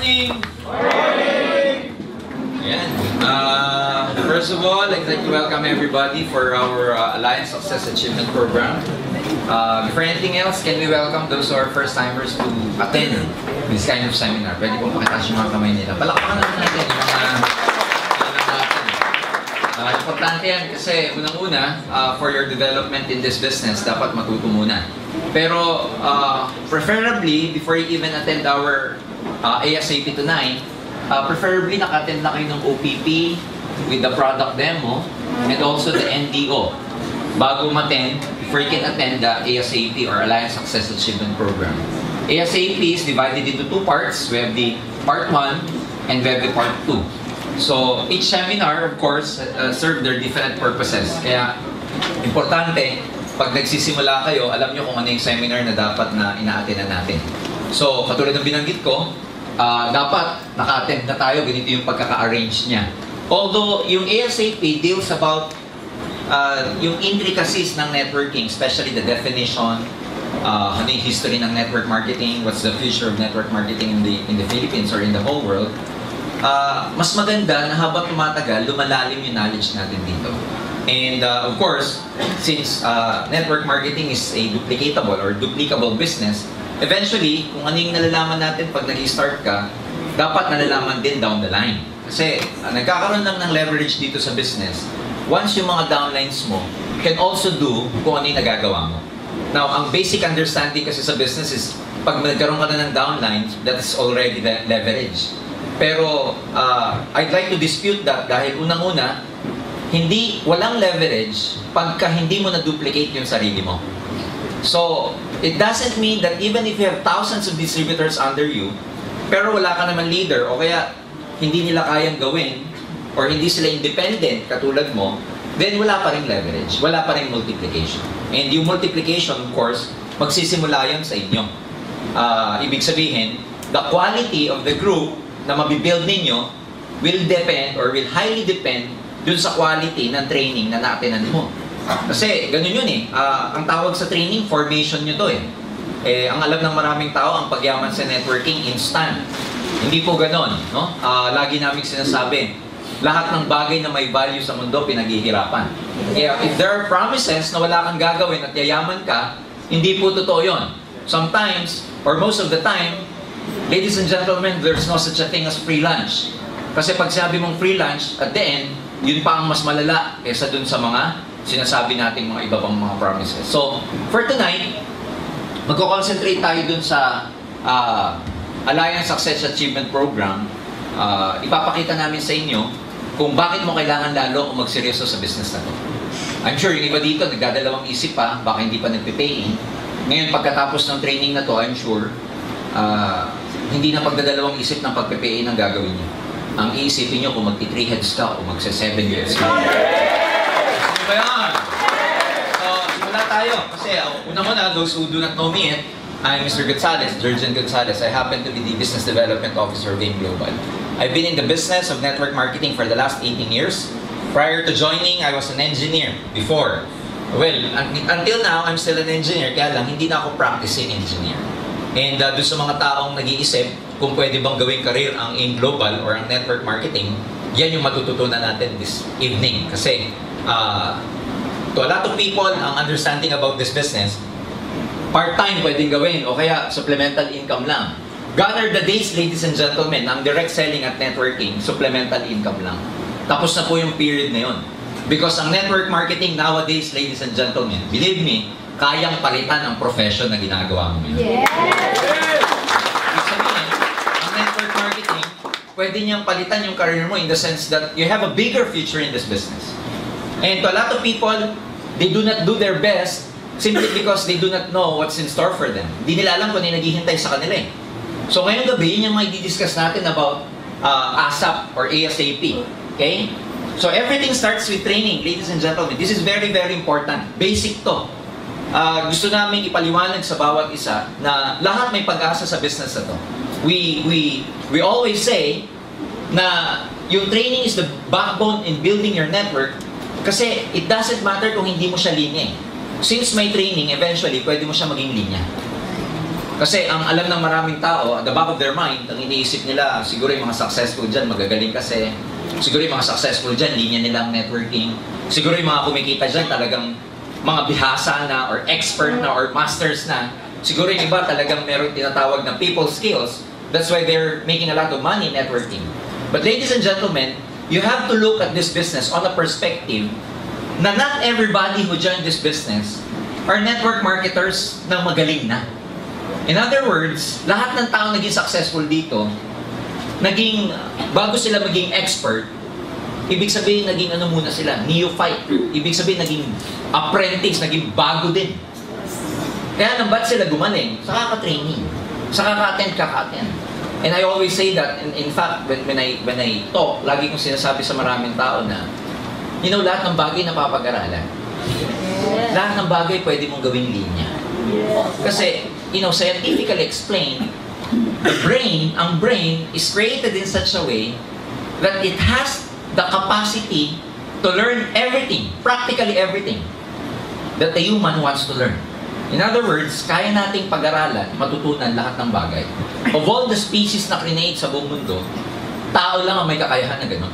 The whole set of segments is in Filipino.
morning! Ayan. First of all, I'd like to welcome everybody for our Alliance Success Achievement Program. Before anything else, can we welcome those who are first-timers to attend this kind of seminar? Pwede pong pakitaas yung mga kamay nila. Palakpakan naman natin yung mga natin. Importante yan kasi unang-una, for your development in this business, dapat matuto muna. Pero preferably, before you even attend our ASAP tonight, preferably naka-attend na kayo ng OPP with the product demo and also the NDO bago ma-attend, before you can attend the ASAP or Alliance Success Achievement Program. ASAP is divided into two parts. We have the part 1 and we have the part 2. So each seminar, of course, serve their different purposes. Kaya importante, pag nagsisimula kayo, alam nyo kung ano yung seminar na dapat na ina-attend natin. So katulad ng binanggit ko, dapat naka-attend na tayo, ganito yung pagkaka-arrange niya. Although yung ASAP deals about yung intricacies ng networking, especially the definition, ano yung history ng network marketing, what's the future of network marketing in the Philippines or in the whole world, mas maganda na habang tumatagal, lumalalim yung knowledge natin dito. And of course, since network marketing is a duplicatable or duplicable business, eventually, kung ano yung nalalaman natin pag nag-start ka, dapat nalalaman din down the line. Kasi nagkakaroon lang ng leverage dito sa business. Once yung mga downlines mo, can also do kung ano yung nagagawa mo. Now, ang basic understanding kasi sa business is, pag nagkaroon ka na ng downlines, that's already leverage. Pero, I'd like to dispute that dahil unang-una, walang leverage pagka hindi mo na-duplicate yung sarili mo. So, it doesn't mean that even if you have thousands of distributors under you, pero wala ka naman leader o kaya hindi nila kayang gawin or hindi sila independent katulad mo, then wala pa rin leverage, wala pa rin multiplication. And yung multiplication, of course, magsisimula yan sa inyo. Ibig sabihin, the quality of the group na mabibuild ninyo will depend or will highly depend dun sa quality ng training na na-attenan mo. Kasi ganun yun eh. Ang tawag sa training, formation nyo to eh. Ang alam ng maraming tao, ang pagyaman sa networking, instant. Hindi po ganun. No? Lagi namin sinasabi, lahat ng bagay na may value sa mundo, pinaghihirapan. Kaya if there are promises na wala kang gagawin at yayaman ka, hindi po totoo yun. Sometimes, or most of the time, ladies and gentlemen, there's no such a thing as free lunch. Kasi pag sabi mong free lunch, at the end, yun pa ang mas malala kaysa dun sa mga sinasabi nating mga iba pang mga promises. So, for tonight, magko-concentrate tayo dun sa Alliance Success Achievement Program. Ipapakita namin sa inyo kung bakit mo kailangan lalo kung magseryoso sa business na to. I'm sure yung iba dito nagdadalawang isip pa, baka hindi pa nagpe-pay-in. Ngayon, pagkatapos ng training na to, I'm sure, hindi na pagdadalawang isip ng pagpe-pay-in ang gagawin niyo. Ang iisipin nyo kung magti-3 heads ka o magse-7 heads ka. Ano ba yan? So, simula tayo. Kasi, una-una, those who do not know me, I'm Mr. Gonzalez, Jurgen Gonzalez. I happen to be the Business Development Officer of Game Global. I've been in the business of network marketing for the last 18 years. Prior to joining, I was an engineer before. Well, until now, I'm still an engineer. Kaya lang, hindi na ako practicing engineer. And doon sa mga taong nag-iisip kung pwede bang gawing career ang AIM Global or ang network marketing, yan yung matututunan natin this evening. Kasi to a lot of people, ang understanding about this business, part-time pwedeng gawin o kaya supplemental income lang. Gone are the days, ladies and gentlemen, ang direct selling at networking, supplemental income lang. Tapos na po yung period na yun. Because ang network marketing nowadays, ladies and gentlemen, believe me, kayang palitan ang profession na ginagawa mo ngayon. Yes! Ibig sabihin, ang network marketing, pwede niyang palitan yung career mo in the sense that you have a bigger future in this business. And to a lot of people, they do not do their best simply because they do not know what's in store for them. Hindi nila alam kung ano yung naghihintay sa kanila eh. So ngayong gabi, yun yung may di-discuss natin about ASAP or ASAP. Okay? So everything starts with training, ladies and gentlemen. This is very, very important. Basic to. Gusto namin ipaliwanag sa bawat isa na lahat may pag-asa sa business na to. We always say na yung training is the backbone in building your network kasi it doesn't matter kung hindi mo siya linya eh. Since may training, eventually, pwede mo siya maging linya. Kasi ang alam ng maraming tao, at the back of their mind, ang iniisip nila, siguro yung mga successful dyan, magagaling kasi. Siguro yung mga successful dyan, linya nilang networking. Siguro yung mga kumikita dyan, talagang mga bihasa na, or expert na, or masters na. Siguro yung iba talagang meron tinatawag na people skills. That's why they're making a lot of money networking. But ladies and gentlemen, you have to look at this business on a perspective na not everybody who joined this business are network marketers na magaling na. In other words, lahat ng tao naging successful dito, bago sila maging expert, ibig sabihin naging ano muna sila, neophyte. Ibig sabihin naging apprentice, naging bago din. Kaya nang ba't sila gumaling? Sa kaka-training. Sa kaka-attend. And I always say that, in fact, when I talk, lagi kong sinasabi sa maraming tao na, lahat ng bagay napapag-aralan. Lahat ng bagay pwede mong gawing linya. Kasi, scientifically explained, ang brain is created in such a way that it has the capacity to learn everything, practically everything, that the human wants to learn. In other words, kaya nating pag-aralan, matutunan lahat ng bagay. Of all the species na create sa buong mundo, tao lang ang may kakayahan na gano'n.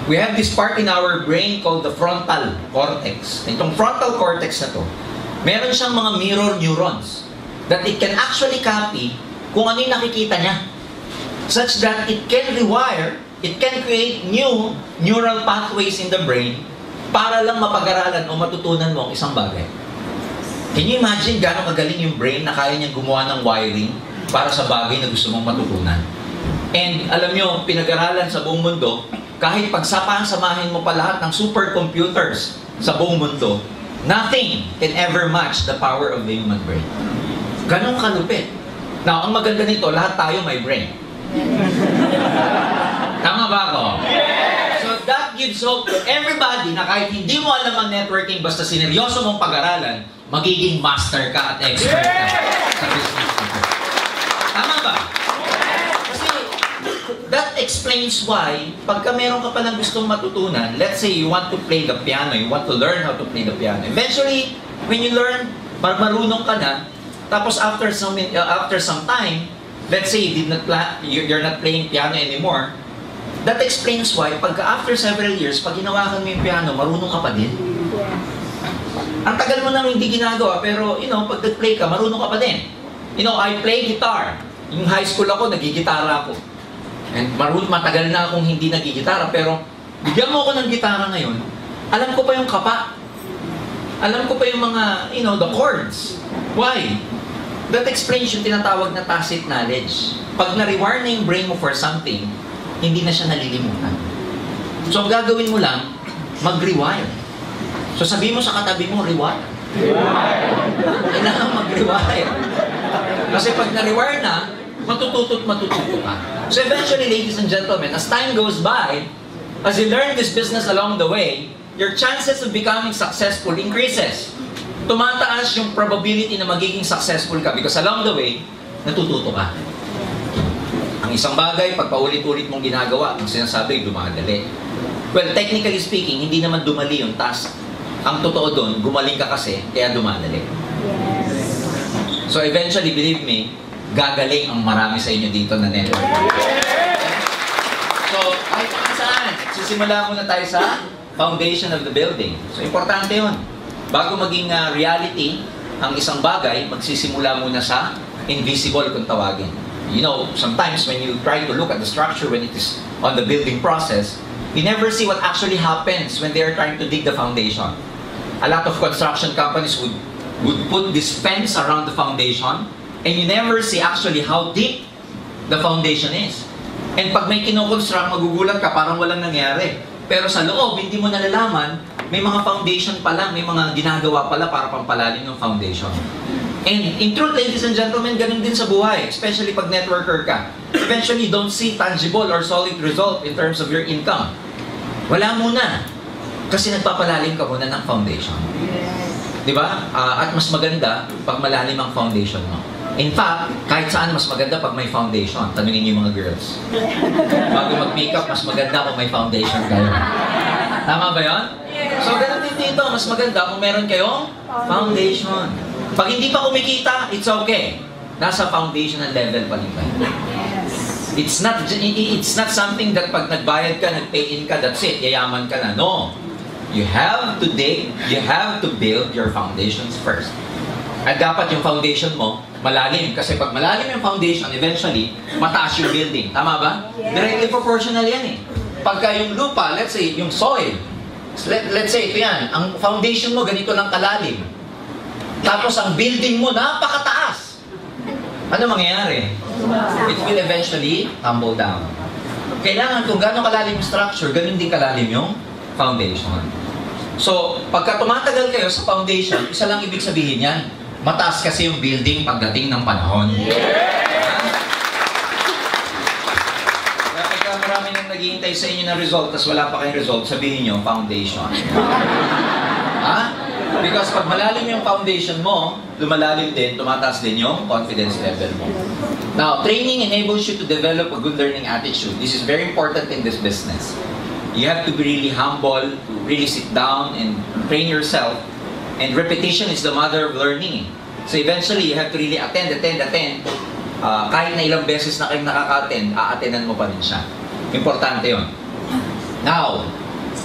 We have this part in our brain called the frontal cortex. Itong frontal cortex na to, meron siyang mga mirror neurons that it can actually copy kung ano yung nakikita niya. Such that it can rewire, it can create new neural pathways in the brain para lang mapag-aralan o matutunan mo ang isang bagay. Can you imagine gano'ng kagaling yung brain na kaya niyang gumawa ng wiring para sa bagay na gusto mong matutunan? And alam nyo, pinag-aralan sa buong mundo, kahit samahin mo pa lahat ng supercomputers sa buong mundo, nothing can ever match the power of the human brain. Ganong kalupit. Now, ang maganda nito, lahat tayo may brain. Tama ba ako? So that gives hope to everybody na kahit hindi mo alam ang networking, basta sineryoso mong pag-aralan, magiging master ka at expert ka sa business nito. Tama ba? Kasi that explains why, pagka meron ka palang gustong matutunan, let's say you want to play the piano, you want to learn how to play the piano. Eventually, when you learn, marunong ka na, tapos after some time, let's say you're not playing piano anymore, that explains why, after several years, pag hinawakan mo yung piano, marunong ka pa din. Ang tagal mo nang hindi ginagawa, pero, pag nag-play ka, marunong ka pa din. I play guitar. Yung high school ako, nagigitara ako. And matagal na akong hindi nagigitara, pero bigyan mo ako ng gitara ngayon, alam ko pa yung kapa. Alam ko pa yung mga, the chords. Why? That explains yung tinatawag na tacit knowledge. Pag na-rewire na yung brain mo for something, hindi na siya nalilimutan. So, ang gagawin mo lang, mag-rewire. So, sabihin mo sa katabi mo, rewire. Kailangan mag-rewire. Kasi pag na-rewire na, matututo ka. So, eventually, ladies and gentlemen, as time goes by, as you learn this business along the way, your chances of becoming successful increases. Tumataas yung probability na magiging successful ka because along the way, natututo ka. Ang isang bagay, pag paulit-ulit mong ginagawa, ang sinasabi, dumadali. Well, technically speaking, hindi naman dumali yung task. Ang totoo doon, gumaling ka kasi, kaya dumadali. So eventually, believe me, gagaling ang marami sa inyo dito na network. So, kahit saan, sisimula muna tayo sa foundation of the building. So, importante yun. Bago maging reality, ang isang bagay, magsisimula muna sa invisible kung tawagin. Sometimes when you try to look at the structure when it is on the building process, you never see what actually happens when they are trying to dig the foundation. A lot of construction companies would put this fence around the foundation, and you never see actually how deep the foundation is. And pag may kinoconstruct, magugulat ka, parang walang nangyari. Pero sa loob, hindi mo nalalaman, may mga foundation pa lang, may mga ginagawa pala para pampalalim ng foundation. And in truth, ladies and gentlemen, ganun din sa buhay, especially pag networker ka. Eventually, don't see tangible or solid result in terms of your income. Wala muna. Kasi nagpapalalim ka muna ng foundation. Diba? At mas maganda pag malalim ang foundation mo. In fact, kahit saan mas maganda pag may foundation. Tanungin niyo yung mga girls. Bago mag-makeup, mas maganda kung may foundation kayo. Tama ba yun? So, ganun din dito. Mas maganda kung meron kayong foundation. Pag hindi pa kumikita, it's okay. Nasa foundational level pa rin tayo. It's not something that pag nagbayad ka, nag-pay in ka, that's it, yayaman ka na. No. You have to dig, you have to build your foundations first. At dapat yung foundation mo, malalim. Kasi pag malalim yung foundation, eventually, mataas yung building. Tama ba? Directly proportional yan eh. Pagka yung lupa, let's say, yung soil, let's say, ito yan, ang foundation mo ganito lang kalalim. Tapos ang building mo, napakataas. Ano mangyayari? It will eventually tumble down. Kailangan kung gano'ng kalalim yung structure, ganun din kalalim yung foundation. So, pagka tumatagal kayo sa foundation, isa lang ibig sabihin yan, mataas kasi yung building pagdating ng panahon. Kaya pagka marami nang naghihintay sa inyo ng result, tapos wala pa kayong result, sabihin nyo, foundation. Because pag malalim yung foundation mo, lumalalim din, tumataas din yung confidence level mo. Now, training enables you to develop a good learning attitude. This is very important in this business. You have to be really humble, to really sit down and train yourself. And repetition is the mother of learning. So eventually, you have to really attend. Kahit na ilang beses na kayong nakaka-attend, a-attendan mo pa rin siya. Importante yun. Now,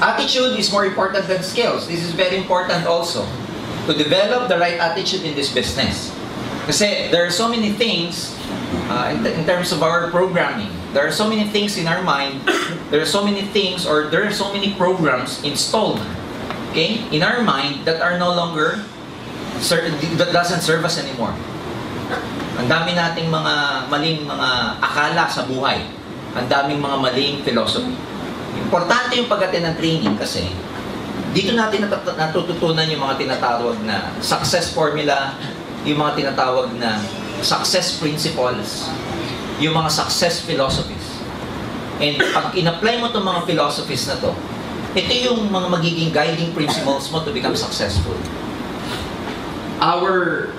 attitude is more important than skills. This is very important also. To develop the right attitude in this business. Kasi there are so many things in terms of our programming. There are so many things in our mind. There are so many things or there are so many programs installed, okay, in our mind that are no longer that doesn't serve us anymore. Ang dami nating mga maling mga akala sa buhay. Ang daming mga maling philosophy. Importante yung pag-attend ng training kasi dito natin natututunan yung mga tinatawag na success formula, yung mga tinatawag na success principles, yung mga success philosophies. And pag in-apply mo itong mga philosophies na to, ito yung mga magiging guiding principles mo to become successful. Our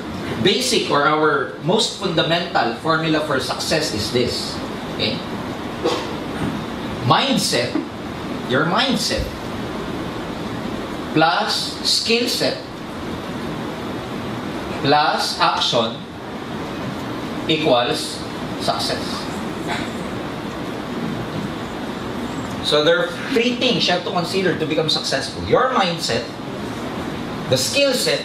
basic or our most fundamental formula for success is this. Okay? Mindset, your mindset, plus skill set, plus action, equals success. So there are three things you have to consider to become successful. Your mindset, the skill set,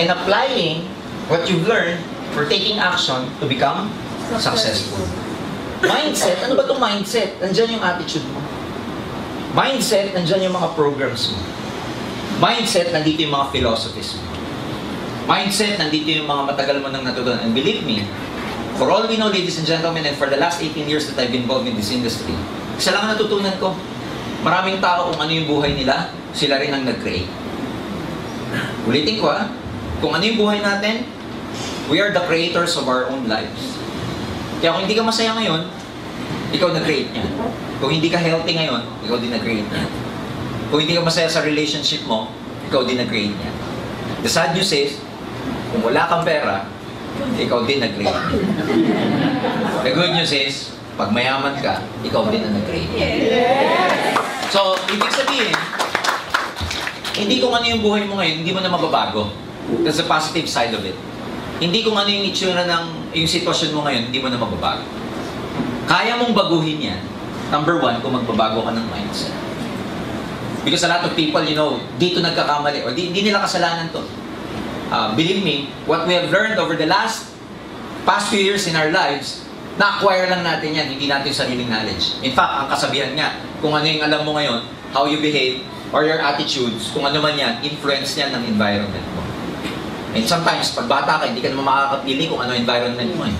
and applying what you've learned for taking action to become successful. Mindset, ano ba itong mindset? Nandyan yung attitude mo. Mindset, nandyan yung mga programs mo. Mindset, nandito yung mga philosophies mo. Mindset, nandito yung mga matagal mo nang natutunan. And believe me, for all we know, ladies and gentlemen, and for the last 18 years that I've been involved in this industry, isa lang ang natutunan ko. Maraming tao kung ano yung buhay nila, sila rin ang nag-create. Ulitin ko kung ano yung buhay natin, we are the creators of our own lives. Kaya kung hindi ka masaya ngayon, ikaw nag-create niya. Kung hindi ka healthy ngayon, ikaw din nag-create niya. Kung hindi ka masaya sa relationship mo, ikaw din nag-create niya. The sad news is, kung wala kang pera, ikaw din nag-create niya. The good news is, pag mayaman ka, ikaw din ang nag-create niya. So, ibig sabihin, hindi kung ano yung buhay mo ngayon, hindi mo na mababago. That's the positive side of it. Hindi kung ano yung itsura ng yung sitwasyon mo ngayon, hindi mo na mababago. Kaya mong baguhin yan, number one, kung magbabago ka ng mindset. Because a lot of people, dito nagkakamali, o hindi nila kasalanan to. Believe me, what we have learned over the past few years in our lives, na-acquire lang natin yan, hindi natin sariling knowledge. In fact, ang kasabihan nga, kung ano yung alam mo ngayon, how you behave, or your attitudes, kung ano man yan, influence yan ng environment mo. And sometimes, pag bata ka, hindi ka naman makakapili kung ano environment mo eh.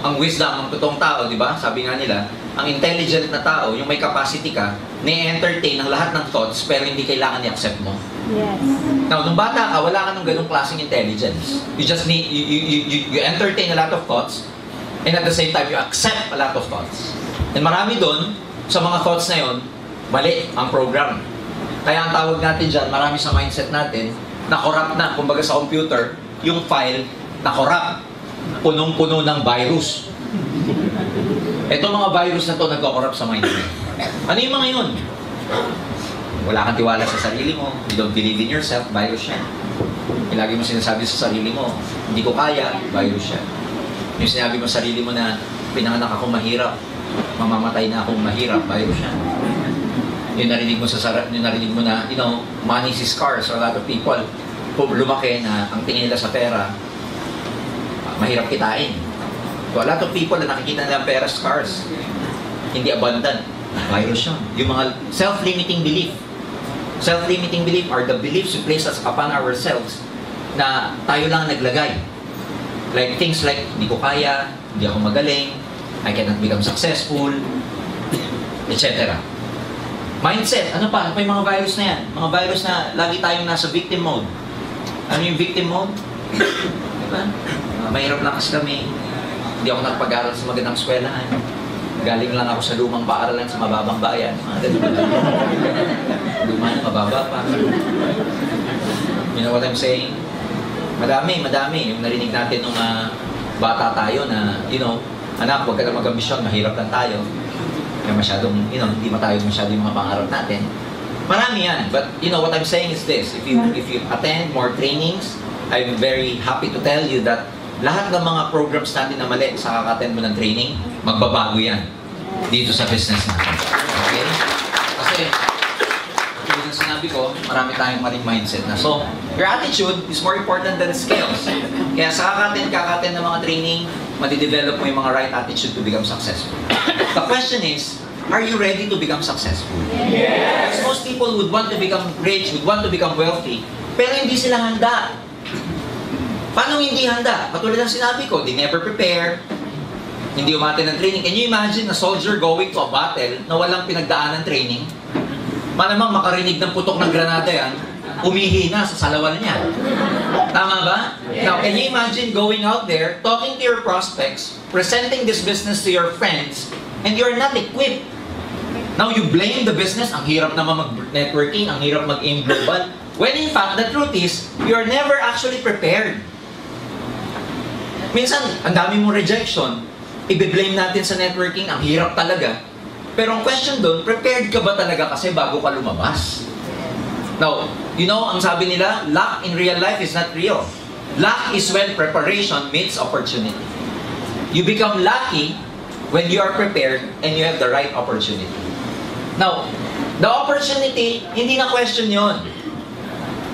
Ang wisdom ng totoong tao, di ba? Sabi nga nila, ang intelligent na tao, yung may capacity ka, na-entertain ang lahat ng thoughts, pero hindi kailangan i-accept mo. Yes. Now, nung bata ka, wala ka ng ganung klaseng intelligence. You just need, you entertain a lot of thoughts, and at the same time, you accept a lot of thoughts. And marami doon, sa mga thoughts na yon, mali ang program. Kaya ang tawag natin dyan, marami sa mindset natin, na corrupt na. Kumbaga sa computer, yung file, na corrupt. Punong-puno ng virus. Itong mga virus na to nagko-corrupt sa mindset. Ano yung mga yun? Wala kang tiwala sa sarili mo, you don't believe in yourself, virus yan. Yung lagi mo sinasabi sa sarili mo, hindi ko kaya, virus yan. Yung sinabi mo sa sarili mo na pinanganak ako mahirap, mamamatay na akong mahirap, virus yan. Yung narinig mo na, money is scarce. So a lot of people, lumaki na ang tingin nila sa pera, mahirap kitain. So a lot of people na nakikita nila ang pera scarce, hindi abundant, virus yan. Yung mga self-limiting belief. Self-limiting belief are the beliefs we place upon ourselves na tayo lang naglagay. Like things like, hindi ko kaya, hindi ako magaling, I cannot become successful, etc. Mindset, ano pa? Ano pa yung mga virus na yan? Mga virus na lagi tayong nasa victim mode. Ano yung victim mode? Diba? Mahirap lang kasi kami. Hindi ako nagpag-aral sa magandang eskwelahan. Galing lang ako sa lumang paaralan sa mababang bayan. Mga ganun. Luma na, mababa pa. You know what I'm saying? Madami. Yung narinig natin nung bata tayo na, anak, huwag ka na mag-ambisyon, mahirap lang tayo. Kaya masyadong, hindi matayog masyado yung mga pangarap natin. Marami yan. But, what I'm saying is this. If you attend more trainings, I'm very happy to tell you that lahat ng mga programs natin na mali sa kaka-attend mo ng training, magbabago yan dito sa business natin. Okay? Kasi, tulad ng sinabi ko, marami tayong maling mindset na. So, your attitude is more important than skills. Kaya sa kaka-attend ng mga training, madidevelop mo yung mga right attitude to become successful. The question is, are you ready to become successful? Yes! Because most people would want to become rich, would want to become wealthy, pero hindi sila handa. Paano hindi handa? Katulad ng sinabi ko, they never prepare, hindi umate ng training. Can you imagine a soldier going to a battle na walang pinagdaan ng training? Malamang makarinig ng putok ng granada yan, umihina sa salawal niya. Tama ba? Now, can you imagine going out there, talking to your prospects, presenting this business to your friends, and you're not equipped? Now, you blame the business, ang hirap naman mag-networking, ang hirap mag-aim global. When in fact, the truth is, you're never actually prepared. Minsan, ang dami mong rejection, i-blame natin sa networking, ang hirap talaga. Pero ang question doon, prepared ka ba talaga kasi bago ka lumabas? Now, ang sabi nila, luck in real life is not real. Luck is when preparation meets opportunity. You become lucky when you are prepared and you have the right opportunity. Now, the opportunity, hindi na question yon.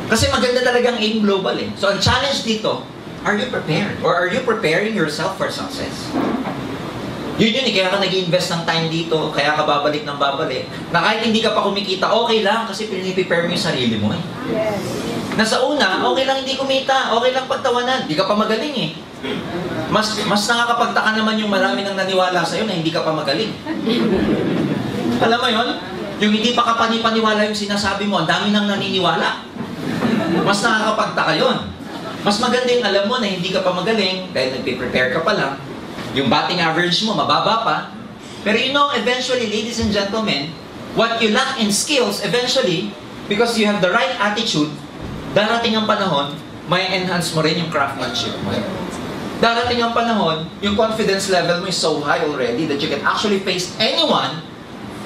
Kasi maganda talagang aim global eh. So, ang challenge dito, are you prepared? Or are you preparing yourself for success? Yun eh, kaya ka nag-i-invest ng time dito, kaya ka babalik ng babalik. Na kahit hindi ka pa kumikita, okay lang kasi pinipipare mo yung sarili mo eh. Yes. Nasa una, okay lang hindi kumita, okay lang pagtawanan, hindi ka pa magaling eh. Mas nakakapagtaka naman yung marami nang naniwala sa'yo na hindi ka pa magaling. Alam mo yun? Yung hindi pa kapani-paniwala yung sinasabi mo, ang dami nang naniniwala. Mas nakakapagtaka yun. Mas maganda yung alam mo na hindi ka pa magaling dahil nagpe-prepare ka pa lang. Yung batting average mo, mababa pa. Pero eventually, ladies and gentlemen, what you lack in skills, eventually, because you have the right attitude, darating ang panahon, may enhance mo rin yung craftsmanship mo. Darating ang panahon, yung confidence level mo is so high already that you can actually face anyone,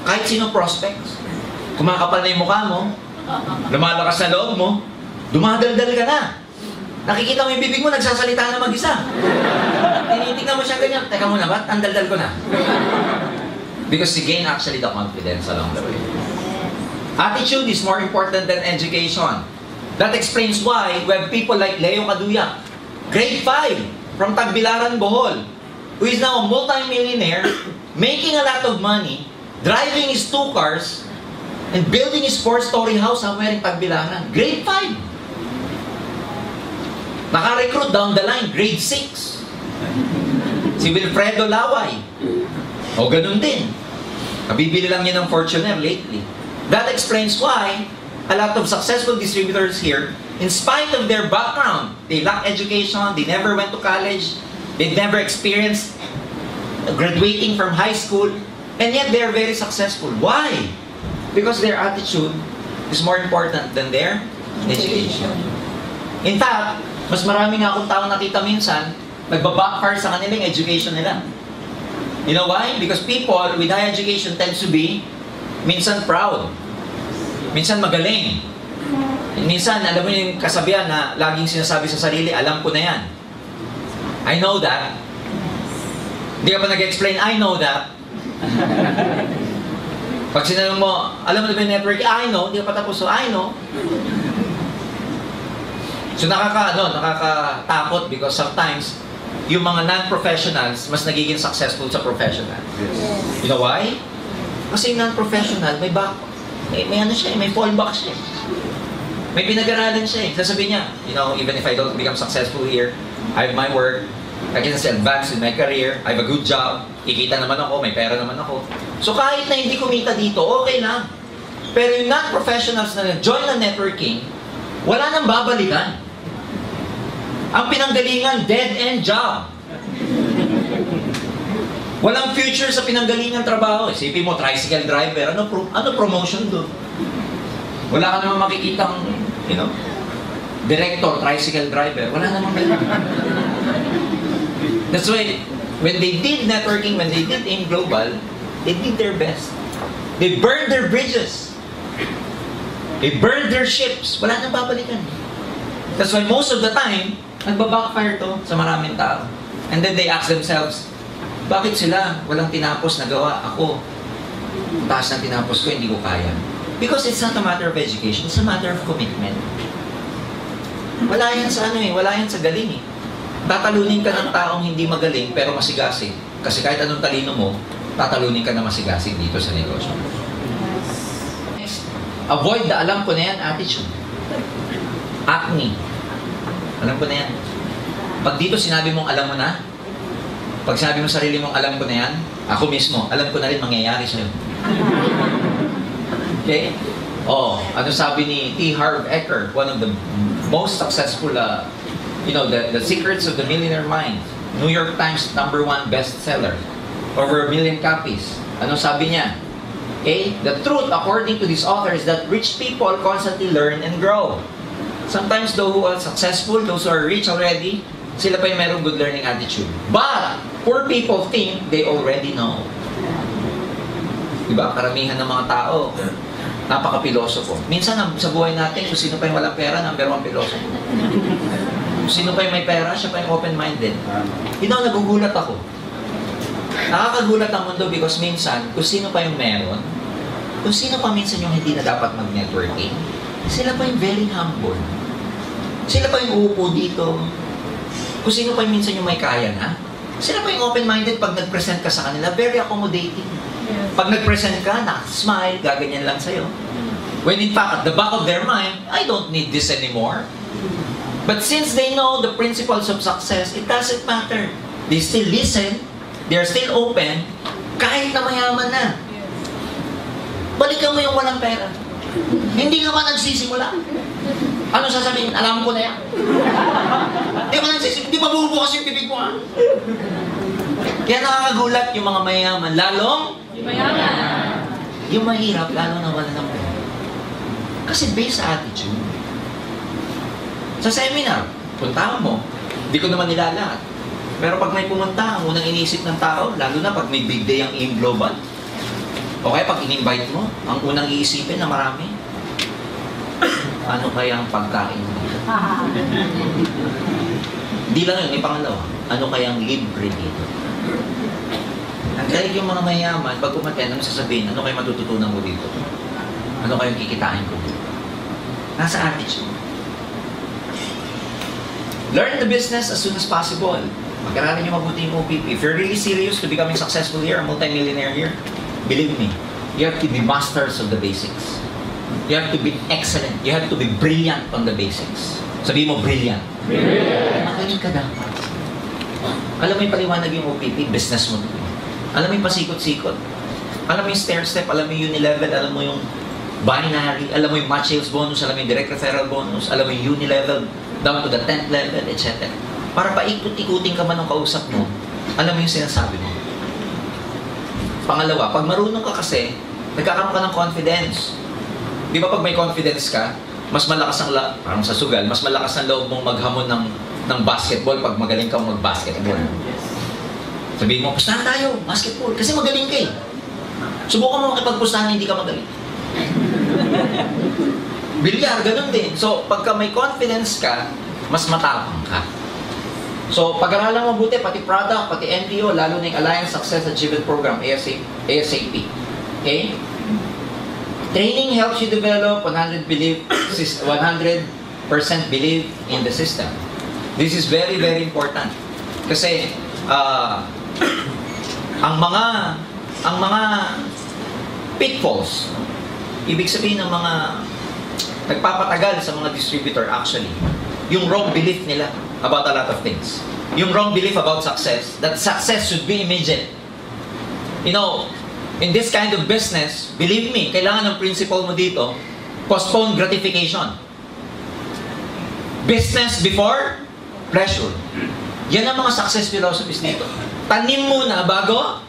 kahit sino prospects. Kumakapal na yung mukha mo, lumalakas na loob mo, dumadaldal ka na. Nakikita mo yung bibig mo, nagsasalita na mag-isa. Tinitignan mo siya ganyan. Teka muna, ba't ang daldal ko na? Because you gain actually the confidence along the way. Attitude is more important than education. That explains why we have people like Leo Caduyak, grade 5, from Tagbilaran, Bohol, who is now a multi-millionaire, making a lot of money, driving his 2 cars, and building his 4-story house somewhere in Tagbilaran. Grade 5. Naka-recruit down the line, grade 6. Si Wilfredo Laway. O ganun din. Nabibili lang niya ng Fortuner lately. That explains why a lot of successful distributors here, in spite of their background, they lack education, they never went to college, they never experienced graduating from high school, and yet they are very successful. Why? Because their attitude is more important than their education. In fact, mas marami nga akong taong nakita minsan, nagbabackfire sa kanilang education nila. You know why? Because people with high education tends to be minsan proud, minsan magaling, Minsan, alam mo yung kasabihan na laging sinasabi sa sarili, alam ko na yan. I know that. Hindi ka pa nag-explain, I know that. Pag sinabi mo, alam mo na ba yung network? I know. Hindi ka pa tapos, so I know. So nakakatakot because sometimes, yung mga non-professionals, mas nagiging successful sa professional. Yes. You know why? Kasi yung non-professional, may ano siya, may fallback siya. May pinag-aralan siya eh. Sasabihin niya, you know, even if I don't become successful here, I have my work, I can still advance in my career, I have a good job, kikita naman ako, may pera naman ako. So kahit na hindi kumita dito, okay lang. Pero yung non-professionals na nag-join ng networking, wala nang babalikan. Ang pinanggalingan, dead-end job. Walang future sa pinanggalingan trabaho. Isipin mo, tricycle driver, ano promotion doon? Wala ka naman makikitang, you know, director, tricycle driver. Wala naman makikita. That's why, when they did networking, when they did AIM Global, they did their best. They burned their bridges. They burned their ships. Wala nang babalikan. That's why most of the time, nagbabackfire to sa maraming tao. And then they ask themselves, bakit sila walang tinapos na gawa? Ako, taas ng tinapos ko, hindi ko kaya. Because it's not a matter of education, it's a matter of commitment. Wala yan sa wala yan sa galing eh. Tatalunin ka ng taong hindi magaling pero masigasig. Kasi kahit anong talino mo, tatalunin ka na masigasig dito sa negosyo. Next, avoid the alam ko na yan attitude. Acne. Alam ko na yan. Pag dito sinabi mong alam mo na, pag sinabi mo sarili mong alam ko na yan, ako mismo, alam ko na rin mangyayari sa'yo. Okay? Oh, ano sabi ni T. Harv Eker, one of the most successful, the Secrets of the Millionaire Mind, New York Times #1 bestseller, over 1 million copies. Ano sabi niya? Okay? The truth, according to this author, is that rich people constantly learn and grow. Sometimes those who are successful, those who are rich already, sila pa yung merong good learning attitude. But, poor people think they already know. Diba? Karamihan ng mga tao, napaka-pilosofo. Minsan sa buhay natin, kung sino pa yung walang pera, number 1 pilosofo. Kung sino pa yung may pera, siya pa yung open-minded. You know, nagugulat ako. Nakakagulat ang mundo because minsan, kung sino pa yung meron, kung sino pa minsan yung hindi na dapat mag-networking, sila pa yung very humble. Sila pa yung uupo dito. Kung sino pa yung minsan yung may kaya na, sila pa yung open-minded pag nag-present ka sa kanila, very accommodating. Pag nag-present ka, smile, gaganyan lang sa'yo. When in fact, at the back of their mind, I don't need this anymore. But since they know the principles of success, it doesn't matter. They still listen, they're still open, kahit na mayaman na. Balikan mo yung walang pera. Hindi ka pa nagsisimula. Ano sasabihin? Alam ko na yan. Hindi pa nagsisimula. Hindi pa bubukas yung bibig mo ha. Kaya nakakagulat yung mga mayaman. Lalong? Yung mayaman. Yung mahirap, lalo na wala ng pera. Kasi based sa attitude. Sa seminar, puntahan mo. Hindi ko naman nilalahat. Pero pag may pumunta, ang unang inisip ng tao, lalo na pag may big day ang AIM Global, o kaya pag in-invite mo, ang unang iisipin na marami, ano kaya ang pagkain mo? Hindi lang yun, may pangalawa. Ano kaya ang libre dito? Ang galing yung mga mayaman, pag umaten, ano sasabihin, ano kaya matututunan mo dito? Ano kayong kikitain ko dito? Nasa attitude. Learn the business as soon as possible. Mag-aralin nyo mabuti yung OPP. If you're really serious to becoming successful here, a multi-millionaire here, believe me, you have to be masters of the basics. You have to be excellent. You have to be brilliant on the basics. Sabihin mo, brilliant. Brilliant. Magaling ka dapat. Alam mo yung paliwanag yung OPP, business mo. Alam mo yung pasikot-sikot. Alam mo yung stair-step, alam mo yung uni-level, alam mo yung binary, alam mo yung match sales bonus, alam mo yung direct referral bonus, alam mo yung uni-level, down to the 10th level, etc. Para paikot-ikutin ka man ng kausap mo, alam mo yung sinasabi mo. Pangalawa, pag marunong ka kasi, nagkakaroon ka ng confidence. Di ba pag may confidence ka, mas malakas ang parang sa sugal, mas malakas ang loob mong maghamon ng basketball pag magaling kang mag-basketball. Sabihin mo, pustahan tayo, basketball, kasi magaling ka eh. Subukan mo makipagpustahan na hindi ka magaling. Bilyar, ganun din. So, pagka may confidence ka, mas matapang ka. So, pag-aralan mabuti, pati product, pati NPO, lalo na yung Alliance Success Achievement Program, ASAP. Okay? Training helps you develop 100% belief in the system. This is very, very important. Kasi, ang mga pitfalls, ibig sabihin ng mga nagpapatagal sa mga distributor actually, yung wrong belief nila about a lot of things. Yung wrong belief about success, that success should be immediate. You know, in this kind of business, believe me, kailangan ng principle mo dito, postpone gratification. Business before pleasure. Yan ang mga success philosophies dito. Tanim muna bago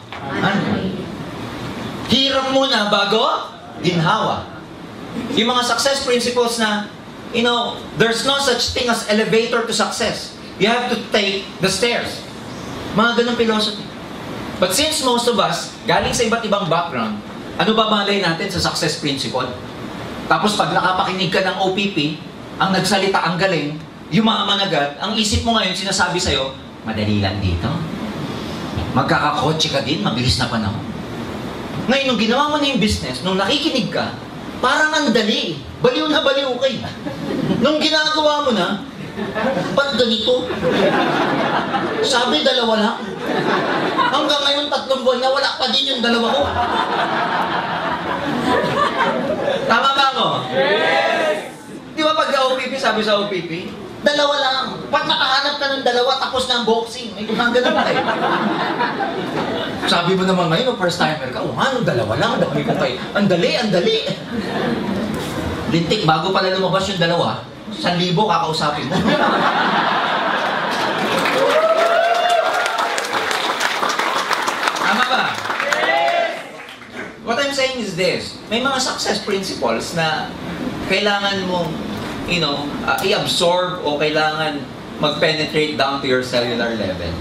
hirap muna bago ginhawa. Yung mga success principles na, you know, there's no such thing as elevator to success. You have to take the stairs. Mga ganong philosophy. But since most of us, galing sa iba't ibang background, ano ba malay natin sa success principle? Tapos pag nakapakinig ka ng OPP, ang nagsalita ang galing, yumaman agad, ang isip mo ngayon sinasabi sa'yo, madali lang dito. Magkakakotse ka din, mabilis na panahon. Ngayon, nung ginawa mo na yung business, nung nakikinig ka, parang ang dali. Baliw na baliw kayo. Nung ginagawa mo na, ba't ganito? Sabi, dalawa lang. Hanggang ngayon, 3 buwan na, wala pa din yung dalawa ko. Tama ba ako? Yes! Di ba pag OPP, sabi sa OPP, dalawa lang. Pag nakahanap ka ng dalawa, tapos na ang boxing. May gumagana pa kayo. Sabi mo naman ngayon, first timer ka, ano, dalawa lang, dami ko kayo. Ang dali, ang dali. Lintik, bago pala lumabas yung dalawa, 1,000 kakausapin mo. Tama ba? What I'm saying is this, may mga success principles na kailangan mong, you know, i-absorb o kailangan mag-penetrate down to your cellular level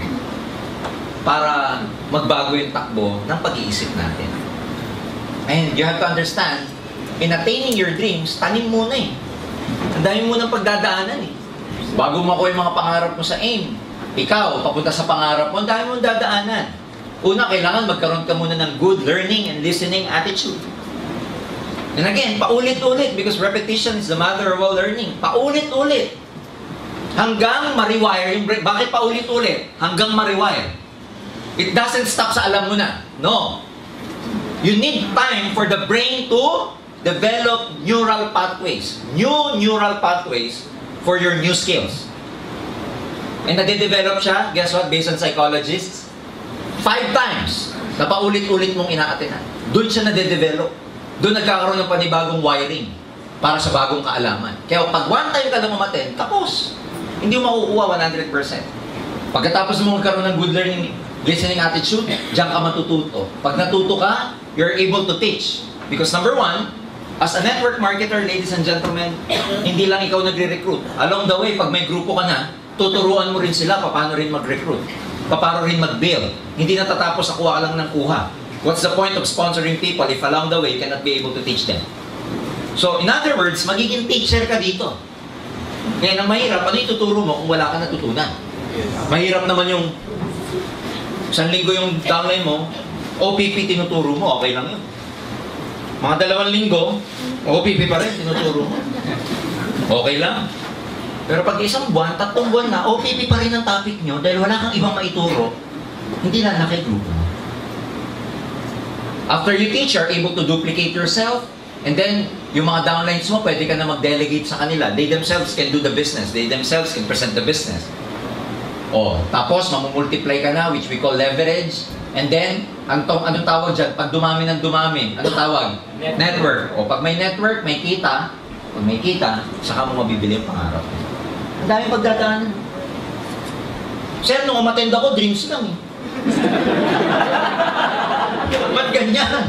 para magbago yung takbo ng pag-iisip natin. And you have to understand, in attaining your dreams, tanim muna eh. Ang dami mo ng pagdadaanan eh. Bago mo ako yung mga pangarap mo sa AIM, ikaw, papunta sa pangarap mo, ang dami mong dadaanan. Una, kailangan magkaroon ka muna ng good learning and listening attitude. And again, paulit-ulit because repetition is the mother of all learning. Paulit-ulit. Hanggang ma-rewire yung brain. Bakit paulit-ulit? Hanggang ma-rewire. It doesn't stop sa alam mo na. No. You need time for the brain to develop neural pathways. New neural pathways for your new skills. And nade-develop siya, guess what, based on psychologists? 5 times na paulit-ulit mong ina-attenan. Doon siya nade-develop. Doon nagkakaroon ng panibagong wiring para sa bagong kaalaman. Kaya pag one time ka lang umaten, tapos. Hindi mo makukuha 100%. Pagkatapos mo magkaroon ng good learning, listening attitude, diyan ka matututo. Pag natuto ka, you're able to teach. Because number 1, as a network marketer, ladies and gentlemen, hindi lang ikaw nagre-recruit. Along the way, pag may grupo ka na, tuturuan mo rin sila paano rin mag-recruit. Paano rin mag-build. Hindi natatapos sa kuha ka lang ng kuha. What's the point of sponsoring people if along the way you cannot be able to teach them? So, in other words, magiging teacher ka dito. Kaya nang mahirap, ano ituturo mo kung wala ka natutunan? Mahirap naman yung 1 linggo yung downline mo, OPP tinuturo mo, okay lang yun. Mga 2 linggo, OPP pa rin, tinuturo mo. Okay lang. Pero pag 1 buwan, 3 buwan na, OPP pa rin ang topic nyo dahil wala kang ibang maituro, hindi lalaki grupo mo. After you teach, you're able to duplicate yourself, and then, yung mga downlines mo, pwede ka na mag-delegate sa kanila. They themselves can do the business. They themselves can present the business. O, tapos, mamumultiply ka na, which we call leverage. And then, anong tawag dyan? Pag dumami ng dumami, anong tawag? Network. O, pag may network, may kita. Pag may kita, saka mo mabibili yung pangarap. Ang daming pagdadaanan. Sir, nung umattend ako, dreams lang eh. Ba't ganyan?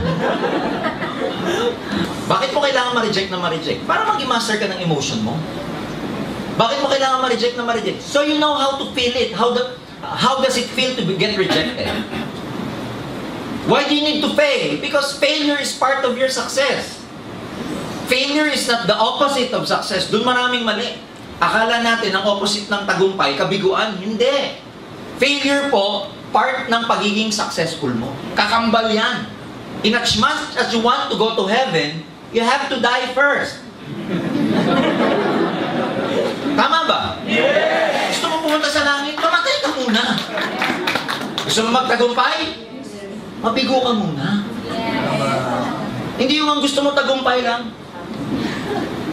Bakit mo kailangan ma-reject na ma-reject? Para maging master ka ng emotion mo. Bakit mo kailangan ma-reject na ma-reject? So you know how to feel it. How does it feel to get rejected? Why do you need to fail? Because failure is part of your success. Failure is not the opposite of success. Doon maraming mali. Akala natin ang opposite ng tagumpay, kabiguan. Hindi. Failure po, part ng pagiging successful mo. Kakambal yan. In as much as you want to go to heaven, you have to die first. Tama ba? Yes! Gusto mo pumunta sa langit? Mamatay ka muna. Gusto mo magtagumpay? Mabigo ka muna. Hindi yung ang gusto mo tagumpay lang.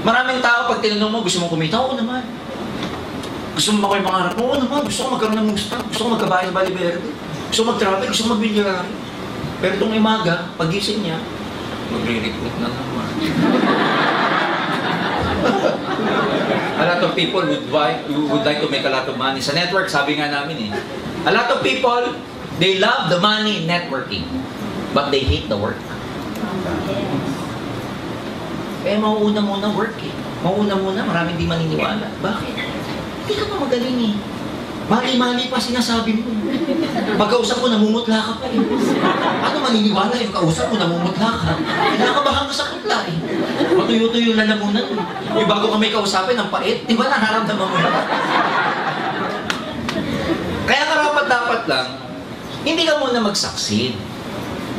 Maraming tao pag tinanong mo, gusto mo kumita? Oo naman. Gusto mo makoy mangarap? Oo naman. Gusto ko magkaroon ng Mustang. Gusto ko magkabahay sa Bali Verde. Gusto ko mag-travel. Gusto ko mag-bilyar. Pero itong imaga, pagising niya, magre-recruit na naman. A lot of people would like to make a lot of money. Sa network, sabi nga namin a lot of people, they love the money in networking, but they hate the work. Kaya mauuna muna work Mauuna muna, maraming di maniniwala. Bakit? Hindi ka pa magaling Mali-mali pa sinasabi mo. Pagkausap ko, namumutla ka pa Ano maniniwala yung kausap mo, namumutla ka? Kinakabahan ka sa kutla Matuyo-tuyo na lamunan Yung bago ka may kausapin, ang pait. Di ba nararamdaman mo lang? Kaya karapat-dapat lang, hindi ka muna mag-succeed.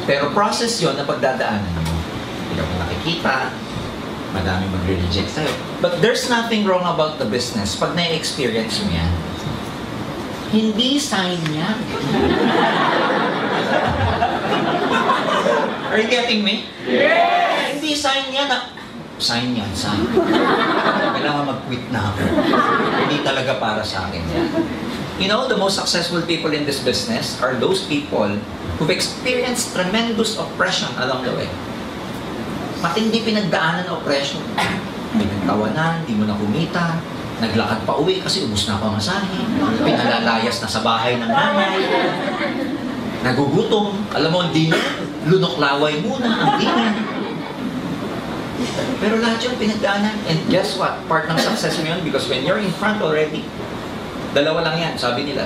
Pero process yon na pagdadaanan mo. Hindi ka mo nakikita, madami magre-reject sa'yo. But there's nothing wrong about the business pag na-experience mo yan. Hindi sign yan. Are you getting me? Yes! Hindi sign yan na... Sign yan, sign. Kailangan mag-quit na ako. Hindi talaga para sa akin yan. You know, the most successful people in this business are those people who've experienced tremendous oppression along the way. Matindi pinagdaanan ng oppression. Pinagtawanan, di mo na kumita, naglakad pa uwi kasi ubus na pamasahe, pinalalayas na sa bahay ng nanay, nagugutom, alam mo, hindi na, lunok-laway muna, ang dinner. Pero lahat yung pinagdaanan, and guess what? Part ng success mo yun because when you're in front already, dalawa lang yan, sabi nila.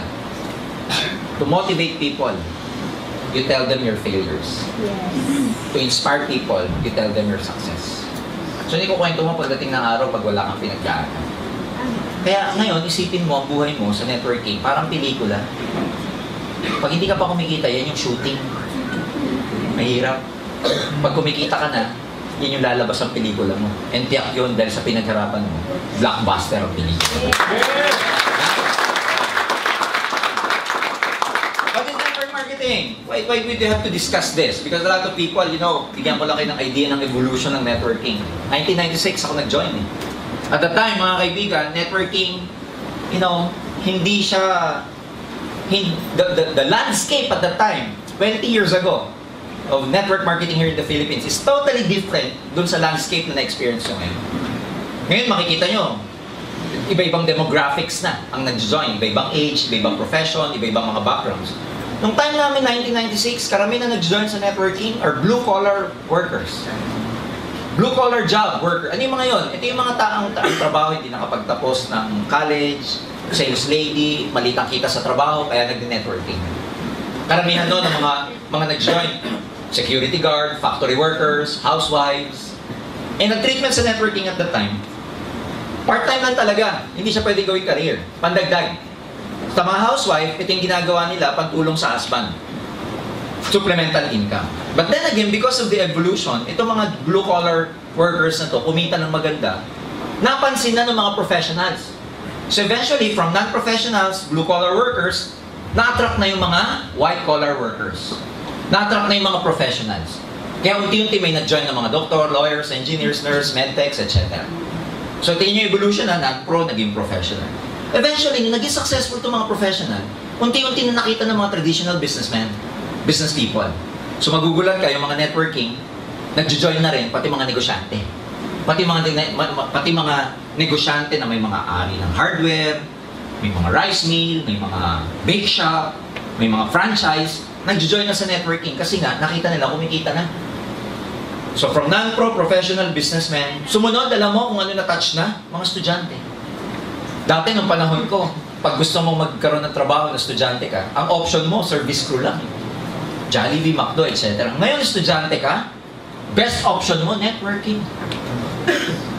To motivate people, you tell them your failures. To inspire people, you tell them your success. So hindi ko kwento mo pagdating ng araw pag wala kang pinagdaanan. Kaya ngayon, isipin mo ang buhay mo sa networking, parang pelikula. Pag hindi ka pa kumikita, yan yung shooting. Mahirap. Pag kumikita ka na, yan yung lalabas ang pelikula mo. And tiyak yun dahil sa pinagharapan mo, blockbuster ang pelikula. But in network marketing, why do you have to discuss this? Because a lot of people, you know, bigyan ko lang kayo ng idea ng evolution ng networking. 1996 ako nag-join At the time, mga kaibigan, networking, you know, hindi siya, the landscape at that time, 20 years ago, of network marketing here in the Philippines is totally different dun sa landscape na na-experience nyo ngayon. Ngayon, makikita nyo, iba-ibang demographics na ang nag-join, iba-ibang age, iba-ibang profession, iba-ibang mga backgrounds. Nung time namin, 1996, karamihan na nag-join sa networking are blue-collar workers. Blue-collar job worker. Ano yung mga yon? Ito yung mga taong trabaho, hindi nakapagtapos ng college, sales lady, maliit ang kita sa trabaho, kaya nag-networking. Karamihan doon ng mga nag-join, security guard, factory workers, housewives. And ang treatment sa networking at that time, part-time lang talaga. Hindi siya pwede gawing career. Pandagdag. Sa mga housewife, ito yung ginagawa nila pantulong sa husband. Supplemental income. But then again, because of the evolution, itong mga blue-collar workers na to, kumita ng maganda, napansin na ng mga professionals. So eventually, from non-professionals, blue-collar workers, na-attract na yung mga white-collar workers. Na-attract na yung mga professionals. Kaya unti-unti may nag-join ng mga doctor, lawyers, engineers, nurse, medtechs, etc. So tingin nyo evolution na, non-pro, naging professional. Eventually, nung naging successful itong mga professional, unti-unti na nakita ng mga traditional businessmen, business people. So magugulat kayo, mga networking, nag-join na rin, pati mga negosyante. Pati mga negosyante na may mga ari ng hardware, may mga rice mill, may mga bake shop, may mga franchise, nag-join na sa networking kasi nga, nakita nila, kumikita na. So from non-pro, professional businessmen, sumunod, alam mo kung ano na-touch na? Mga estudyante. Dati nung panahon ko, pag gusto mong magkaroon ng trabaho na estudyante ka, ang option mo, service crew lang. Jollibee, McDo, etc. Ngayon, estudyante ka, best option mo, networking.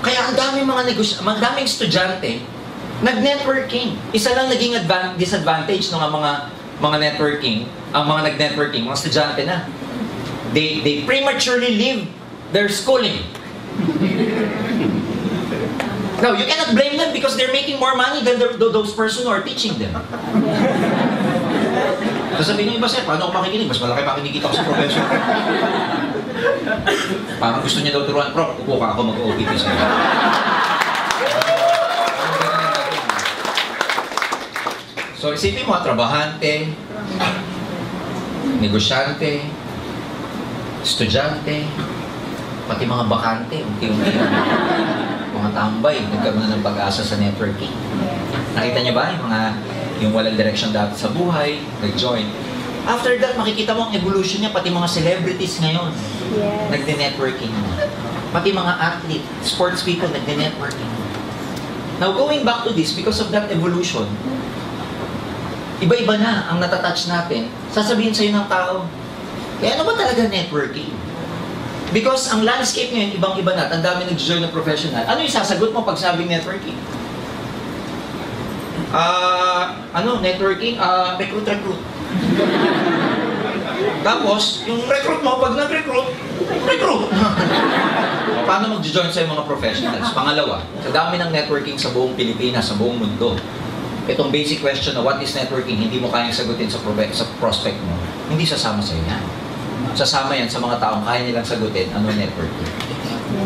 Kaya ang daming daming estudyante, nag-networking. Isa lang naging disadvantage ng mga networking, ang mga nag-networking, mga estudyante na. They prematurely leave their schooling. Now, you cannot blame them because they're making more money than those person who are teaching them. Sasabihin ng iba, sir, paano ako makikinig? Mas malaki pa kinikita ko sa professor. Parang gusto niya daw turuan, Prof, upo ka ako mag-OPT sa'yo. So, isipin mo, trabahante, negosyante, estudyante, pati mga bakante, unti-unti mga tambay, nagkaroon na ng pag-asa sa networking. Nakita niya ba yung walang direction dati sa buhay, nag-join. After that, makikita mo ang evolution niya, pati mga celebrities ngayon, nagde-networking na. Pati mga athlete, sports people, nagde-networking. Now, going back to this, because of that evolution, iba-iba na ang natatouch natin. Sasabihin sa'yo ng tao, ano ba talaga networking? Because ang landscape ngayon, ibang-iba na. Ang dami nag-join ng professional. Ano yung sasagot mo pag sabing networking? Networking? Recruit. Tapos, yung recruit mo, pag nag-recruit. Paano mag-join sa mga professionals? Pangalawa, sa dami ng networking sa buong Pilipinas, sa buong mundo, itong basic question na what is networking, hindi mo kayang sagutin sa prospect mo, hindi sasama sa yan. Sasama yan sa mga taong kaya nilang sagutin ano networking.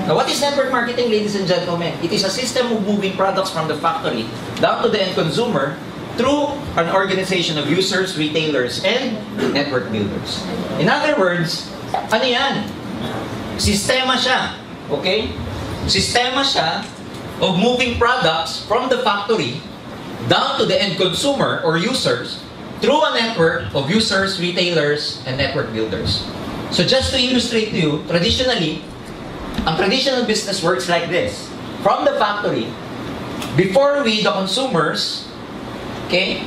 Now, what is network marketing, ladies and gentlemen? It is a system of moving products from the factory down to the end consumer through an organization of users, retailers, and network builders. In other words, ano yan? Sistema siya. Okay? Sistema siya of moving products from the factory down to the end consumer or users through a network of users, retailers, and network builders. So just to illustrate to you, traditionally, ang traditional business works like this. From the factory, before we, the consumers, okay,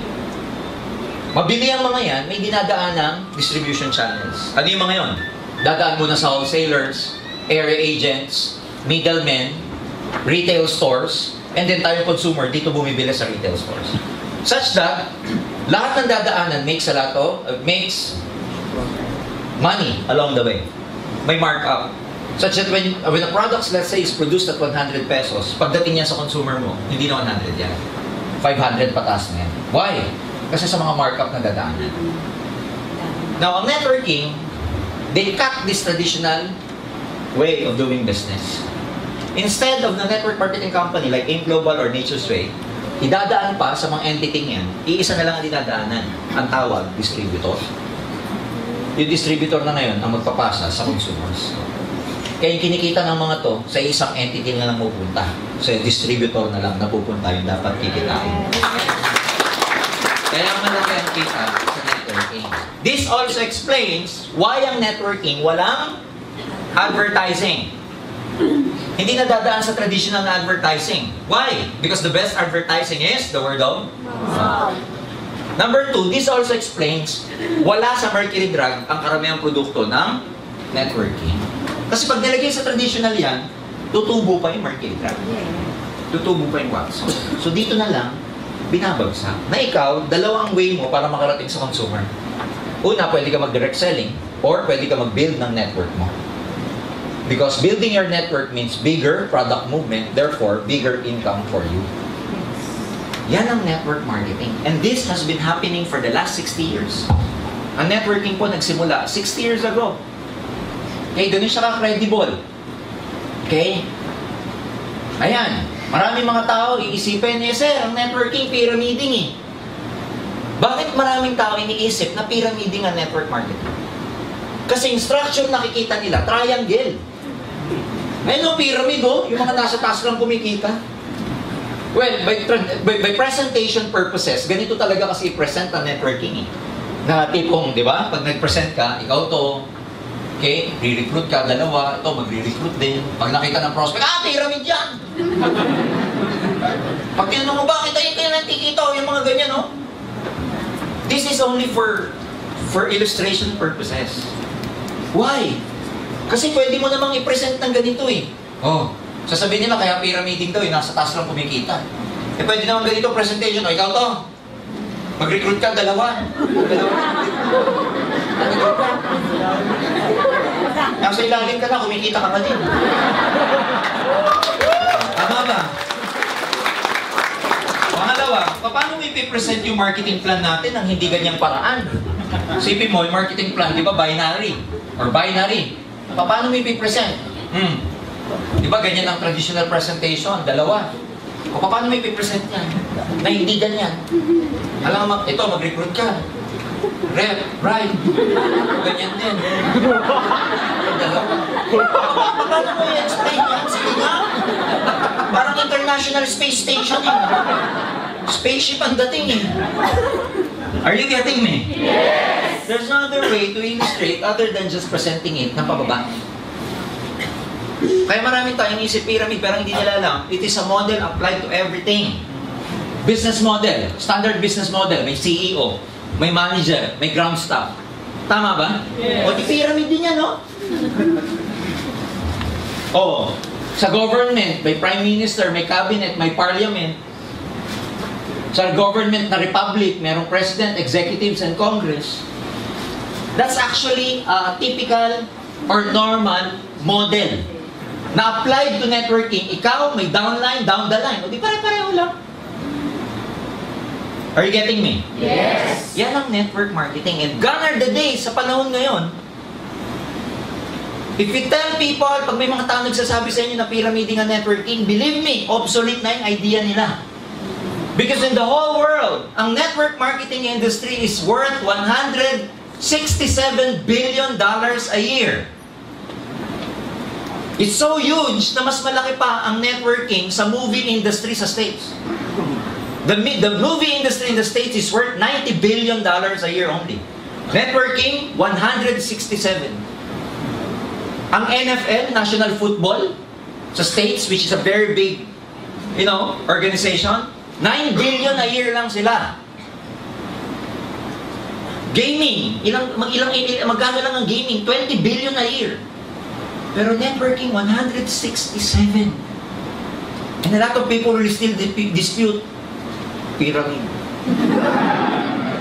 mabili ang mga yan, may dinadaan ng distribution channels. Ano yung mga yon? Dadaan muna sa wholesalers, area agents, middlemen, retail stores, and then tayo consumer, dito bumibili sa retail stores. Such that, lahat ng dadaanan makes money along the way. May markup. Such that when a product, let's say, is produced at 100 pesos, pagdating niya sa consumer mo, hindi na 100 yan. 500 pataas na yan. Why? Kasi sa mga markup na dadaanan. Now, ang networking, they cut this traditional way of doing business. Instead of the network marketing company like AIM Global or Nature's Way, idadaan pa sa mga entity niyan, iisa na lang ang dinadaanan. Ang tawag, distributor. Yung distributor na ngayon ang magpapasa sa consumers. Kaya yung kinikita ng mga to, sa isang entity na lang pupunta. So yung distributor na lang napupunta yung dapat kikitain. Kaya malaki ang kita sa networking. This also explains why ang networking walang advertising. Hindi na dadaan sa traditional na advertising. Why? Because the best advertising is the word of mouth. Number 2, this also explains wala sa Mercury Drug ang karamihang produkto ng networking. Kasi pag nilagay sa traditional yan, tutubo pa yung Mercury Drug. Tutubo pa yung wax. So dito na lang, binabagsak. Na ikaw, dalawang way mo para makarating sa consumer. Una, pwede ka mag-direct selling or pwede ka mag-build ng network mo. Because building your network means bigger product movement, therefore, bigger income for you. Yan ang network marketing. And this has been happening for the last 60 years. Ang networking po nagsimula 60 years ago. Okay, doon siya ka-credible. Okay? Ayan. Maraming mga tao iisipin, sir, ang networking, pyramiding eh. Bakit maraming tao iniisip na pyramiding ang network marketing? Kasi yung structure nakikita nila, triangle. Ayun o, pyramid o, yung mga nasa taas lang kumikita. Well, by presentation purposes, ganito talaga kasi i-present ang networking eh. Na tipong, di ba, pag nag-present ka, ikaw to, okay, re-recruit ka, dalawa, ito, magre-recruit din. Pag nakita ng prospect, pyramid yan! Pag tinanong mo, bakit tayo kayo nakikita o yung mga ganyan, no? This is only for illustration purposes. Why? Kasi pwede mo namang i-present ng ganito eh. Oh, Sasabihin nila, kaya pyramiding daw, nasa taas lang kumikita. Eh, pwede naman ganito presentation. O, ikaw to. Mag-recruit ka, dalawa. Mag-recruit ka. Nasa ilalim ka na, kumikita ka pa din. Tama ba? Pangalawa, paano mo ipipresent yung marketing plan natin ng hindi ganyang paraan? Sipin mo, yung marketing plan, di ba binary? Or binary. Paano mo ipipresent? Di ba ganyan ang traditional presentation? Dalawa. O paano mo ipipresent yan? Na hindi ganyan. Alam mo, ito, mag-recruit ka. Rep, right. Ganyan din. Dalawa. Paano mo i-explain yan? Sige nga. Parang International Space Station eh. Spaceship ang dating eh. Are you getting me? Yes! There's no other way to illustrate other than just presenting it na pababa. Kaya marami tayong isip pyramid pero hindi nila alam. It is a model applied to everything. Business model, standard business model. May CEO, may manager, may ground staff. Tama ba? Yes. O di pyramid din yan, no? O, sa government, may prime minister, may cabinet, may parliament. Sa government na republic, merong president, executives, and congress. That's actually a typical or normal model na applied to networking. Ikaw, may downline, down the line. O di pare-pareho lang. Are you getting me? Yes! Yan ang network marketing. And gone are the days sa panahon ngayon. If you tell people, pag may mga tao nagsasabi sa inyo na pyramiding ang networking, believe me, obsolete na yung idea nila. Because in the whole world, ang network marketing industry is worth $167 billion a year. It's so huge na mas malaki pa ang networking sa movie industry sa States. The movie industry in the States is worth $90 billion a year only. Networking, 167. Ang NFL, National Football, sa States, which is a very big, organization, 9 billion a year lang sila. Gaming, magkano lang ang gaming? 20 billion a year. Pero networking, 167. And a lot of people will still dispute pyramid.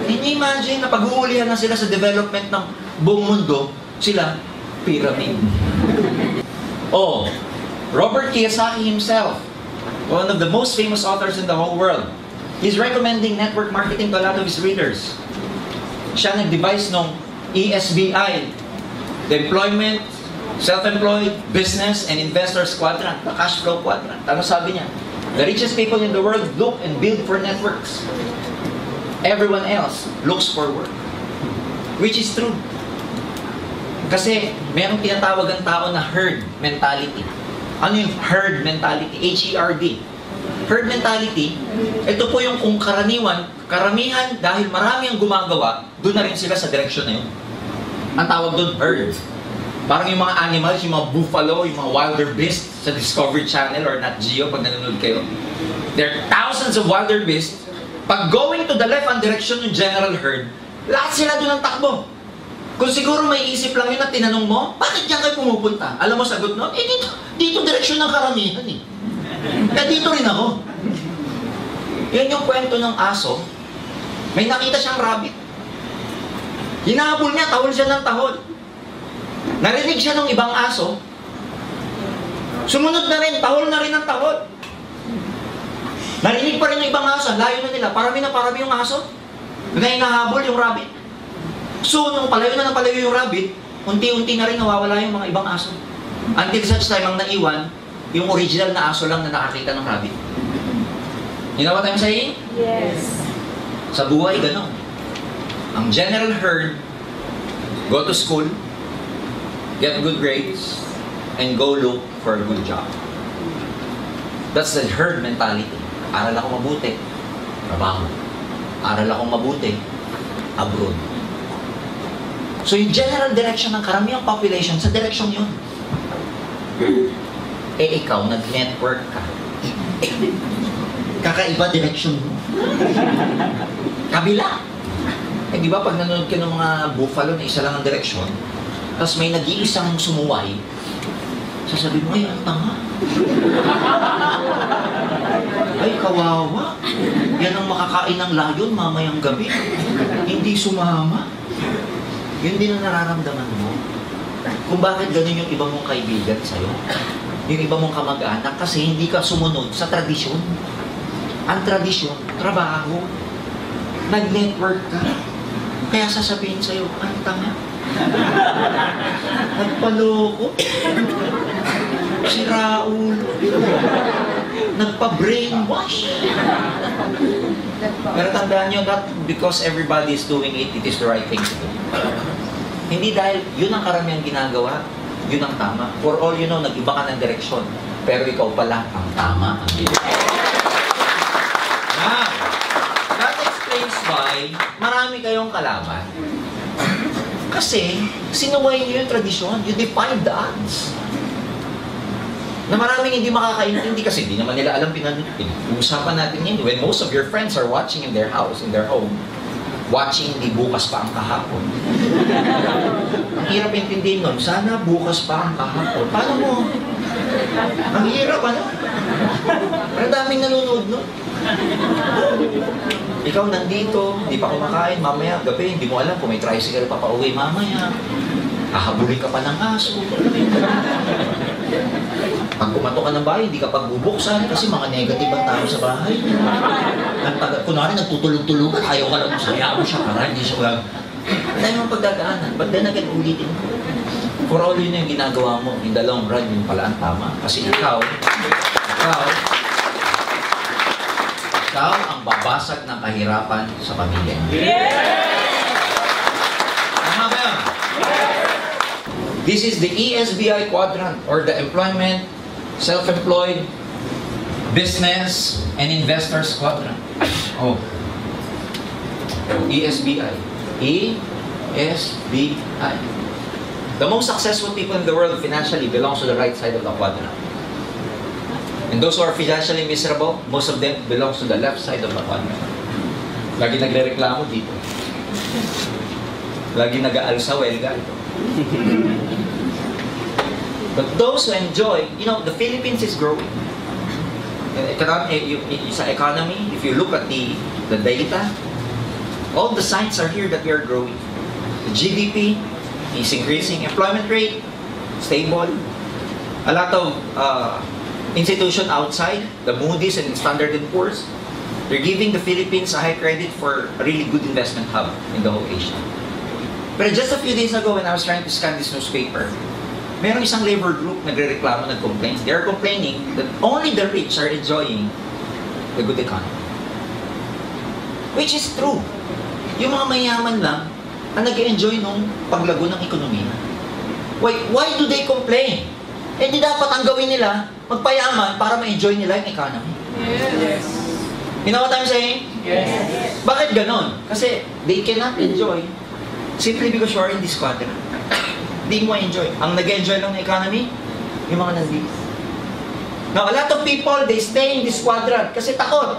Can you imagine na pag-uulihan na sila sa development ng buong mundo, sila, pyramid. Oh, Robert Kiyosaki himself, one of the most famous authors in the whole world, he's recommending network marketing to a lot of his readers. Siya nag-devise ng ESBI, the Employment, Self-Employed, Business, and Investors Quadrant, the Cash Flow Quadrant. Ano sabi niya? The richest people in the world look and build for networks. Everyone else looks for work. Which is true. Kasi merong tinatawag ang tao na herd mentality. Ano yung herd mentality? H-E-R-D. Herd mentality, ito po yung kung karamihan dahil marami ang gumagawa, doon na rin sila sa direction na yun. Ang tawag doon, herd. Parang yung mga animals, yung mga buffalo, yung mga wildebeest sa Discovery Channel or Nat Geo pag nanonood kayo. There are thousands of wildebeest. Pag going to the left ang direction yung general herd, lahat sila doon ang takbo. Kung siguro may isip lang yun na tinanong mo, bakit diyan kayo pumupunta? Alam mo sagot nun? Eh dito direksyon ng karamihan eh. Kaya dito rin ako. Yan yung kwento ng aso. May nakita siyang rabbit. Hinahabol niya, tahol siya ng tahol. Narinig siya ng ibang aso. Sumunod na rin, tahol na rin ang tahol. Narinig pa rin ng ibang aso, layo na nila. Parami yung aso. Na hinahabol yung rabbit. So, nung palayo na ng palayo yung rabbit, unti-unti na rin nawawala yung mga ibang aso. Until such time ang naiwan, yung original na aso lang na nakakita ng rabbit. You know what I'm saying? Yes. Sa buhay, gano'n. Ang general herd, go to school, get good grades, and go look for a good job. That's the herd mentality. Aral ako mabuti, trabaho. Aral ako mabuti, abroad. So yung general direction ng karamihang population, sa direction yun. Eh ikaw, nag-network ka. Kakaiba direction mo. Kabila. Eh di ba pag nanonood ka ng mga buffalo na isa lang ang direksyon, tapos may nag-iisang sumuway, Sasabihin mo, ay, ang tanga. Ay, kawawa. Yan ang makakain ng layon mamayang gabi. Hindi sumama. Yun din ang nararamdaman mo. Kung bakit ganun yung iba mong kaibigan sa'yo. Yung iba mong kamag-anak kasi hindi ka sumunod sa tradisyon. Ang tradisyon, trabaho. Nag-network ka. Kaya sasabihin sa'yo, ang tanga. Nagpaloko. Si Raul. Nagpa-brainwash. Pero tandaan nyo, not because everybody is doing it, it is the right thing to do. Hindi dahil yun ang karamihan ginagawa, yun ang tama. For all you know, nag-iba ka ng direksyon. Pero ikaw pala ang tama. Now, that explains why marami kayong kalaban. Kasi, sinuway niyo yung tradisyon. You defied the odds. Na maraming hindi makakaintindi kasi hindi naman nila alam pinag-uusapan natin yun. When most of your friends are watching in their house, in their home, watching hindi bukas pa ang kahapon. Ang hirap intindihin nun, sana bukas pa ang kahapon. Paano mo? Ang hirap, ano? Ang daming nanonood nun. Ikaw nandito, hindi pa kumakain, mamaya gabi, hindi mo alam kung may tricycle pa pauwi mamaya. Hahabulin ka pa ng aso. Pag kumato ka ng bahay, hindi ka pagbubuksan kasi mga negative ang tao sa bahay. Kunwari, nagtutulog-tulugan, ayaw ka lang masaya mo siya para hindi siya wag. Ang dami mong pagdadaanan. But then again, ulitin mo. For all yun yung ginagawa mo, in the long run, yun pala ang tama. Kasi ikaw ang babasag ng kahirapan sa pamilya niyo. Tama ba yun? This is the ESBI quadrant, or the employment, self-employed, business, and investors quadrant. Oh. ESBI. ESBI. The most successful people in the world financially belongs to the right side of the quadrant. And those who are financially miserable, most of them belongs to the left side of the quadrant. Lagi nagre-reklamo dito. Lagi nag-aalsa, welga ito. But those who enjoy, you know, the Philippines is growing. Sa economy, if you look at the data, all the signs are here that we are growing. The GDP is increasing. Employment rate, stable. A lot of institutions outside, the Moody's and Standard & Poor's, they're giving the Philippines a high credit for a really good investment hub in the whole Asia. But just a few days ago when I was trying to scan this newspaper, merong isang labor group nagre-reklamo, nag-complain. They are complaining that only the rich are enjoying the good economy. Which is true. Yung mga mayaman lang ang nag-enjoy nung paglago ng ekonomiya. Why do they complain? Eh di dapat ang gawin nila, magpayaman para ma-enjoy nila yung economy. Yes. You know what I'm saying? Yes. Bakit ganon? Kasi they cannot enjoy simply because you are in this quadrant. Hindi mo enjoy. Ang nag-enjoy ng economy, yung mga nandito. Now, a lot of people, they stay in this quadrant kasi takot.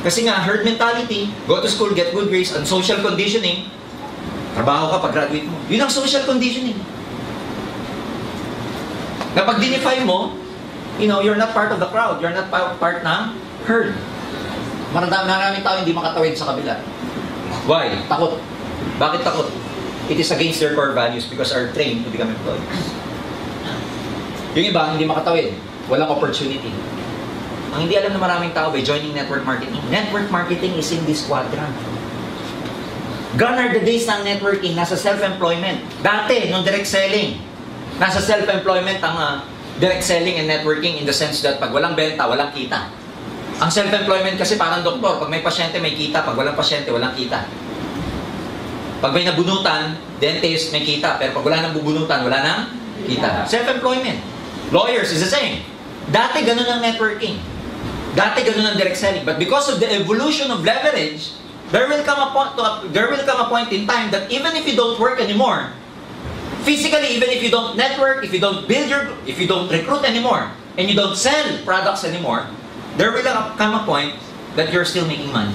Kasi nga, herd mentality, go to school, get good grades, and social conditioning, trabaho ka pag-graduate mo. Yun ang social conditioning. Na pag dinify mo, you know, you're not part of the crowd, you're not part ng herd. Maraming tao hindi makatawid sa kabila. Why? Takot. Bakit takot? It is against their core values because are trained to become employees. Yung iba, hindi makatawid. Walang opportunity. Ang hindi alam na maraming tao by joining network marketing. Network marketing is in this quadrant. Gone are the days ng networking, nasa self-employment. Dati, nung direct selling, nasa self-employment ang direct selling and networking in the sense that pag walang benta, walang kita. Ang self-employment kasi parang doktor, pag may pasyente, may kita. Pag walang pasyente, walang kita. Pag may nabunutan, dentist, may kita. Pero pag wala nang bubunutan, wala nang kita. Self-employment. Lawyers is the same. Dati ganun ang networking. Dati ganun ang direct selling. But because of the evolution of leverage, there will come a point in time that even if you don't work anymore, physically, even if you don't network, if you don't recruit anymore, and you don't sell products anymore, there will come a point that you're still making money.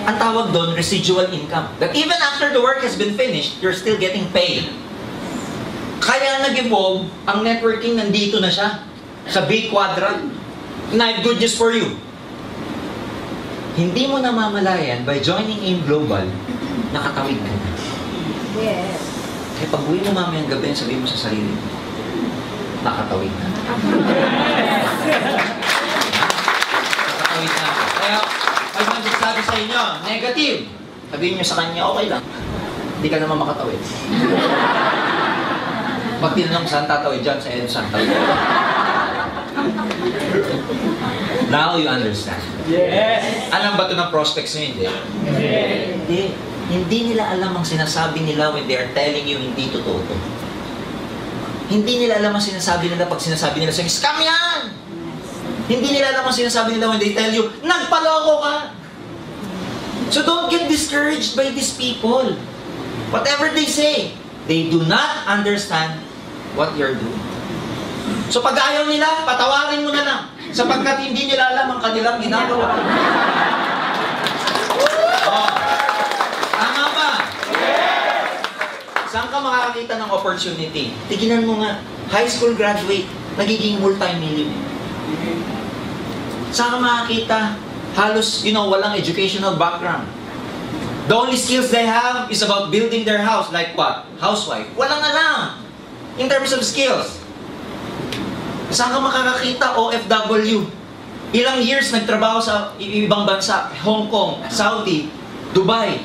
Ang tawag doon, residual income. That even after the work has been finished, you're still getting paid. Kaya nag-evolve, ang networking nandito na siya. Sa big quadrant. And I have good news for you. Hindi mo namamalayan, by joining AIM Global, nakatawid ka na. Yes. Kaya pag uwi mo mamayang gabi, sabihin mo sa sarili mo, nakatawid na. Nakatawid na ako. Kaya, pag magsasabi sa inyo, negative, sabihin nyo sa kanya, okay lang. Hindi ka naman makatawid. Pag tinanong saan tatawid dyan, sa EDSA, tawid. Now you understand. Yes! Alam ba ito ng prospects nyo? Hindi. Hindi. Hindi nila alam ang sinasabi nila when they are telling you hindi totoo to. Hindi nila alam ang sinasabi nila pag sinasabi nila sa'yo, scam yan! Hindi nila alam ang sinasabi nila when they tell you, nagpaloko ka! So don't get discouraged by these people. Whatever they say, they do not understand what you're doing. So pag ayaw nila, patawarin mo na lang. Sapagkat hindi nila alam ang kanilang ginagawa. Oh. Tama ba? Saan ka makakakita ng opportunity? Tignan mo nga, high school graduate, nagiging multi-millionaire. Saan ka makakita? Halos, walang educational background. The only skills they have is about building their house. Like what? Housewife. Walang alam. In terms of skills. Saan ka makakakita? OFW. Ilang years nagtrabaho sa ibang bansa, Hong Kong, Saudi, Dubai,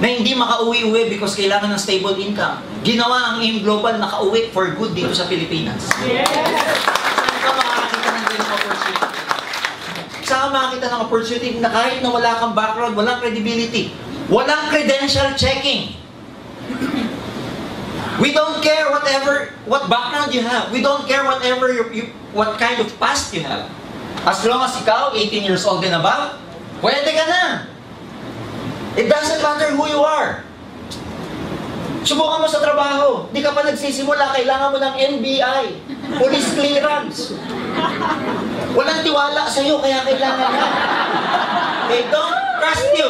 na hindi makauwi-uwi because kailangan ng stable income. Ginawa ang AIM Global, nakauwi for good dito sa Pilipinas. Yes! Saan ka makakita ng ganung opportunity? Saan ka makakita ng opportunity na kahit na wala kang background, walang credibility, walang credential checking. We don't care what background you have. We don't care what kind of past you have. As long as ikaw, 18 years old and above, pwede ka na. It doesn't matter who you are. Subukan mo sa trabaho. Di ka pa nagsisimula, kailangan mo ng NBI, police clearance. Walang tiwala sa'yo, kaya kailangan na. They don't trust you.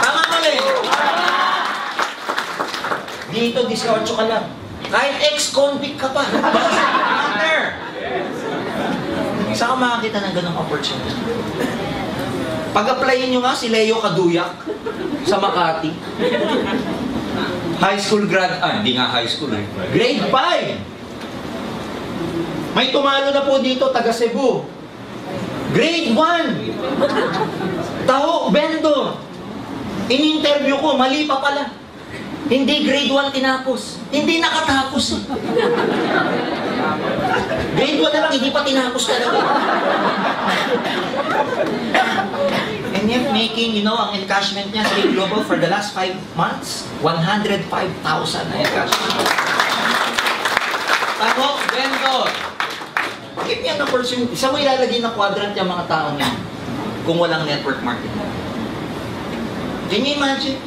Tama mali. Dito, 18 ka lang. Kahit ex-convict ka pa. Doesn't matter. Saan ka makakita ng ganong opportunity? Pag-applyin nyo nga si Leo Kaduyak sa Makati. High school hindi nga high school eh. Grade 5. May tumalo na po dito, taga Cebu. Grade 1. Taho, Bendo. In-interview ko, mali pa pala. Hindi grade 1 tinapos. Hindi nakatapos. Grade 1 na lang, hindi pa tinapos talaga. And yet making, ang encashment niya sa AIM Global for the last 5 months, 105,000 na encashment. Taho, Bendo. Give me an opportunity. Saan mo ilalagay na quadrant yung mga tao niya kung walang network marketing? Can you imagine?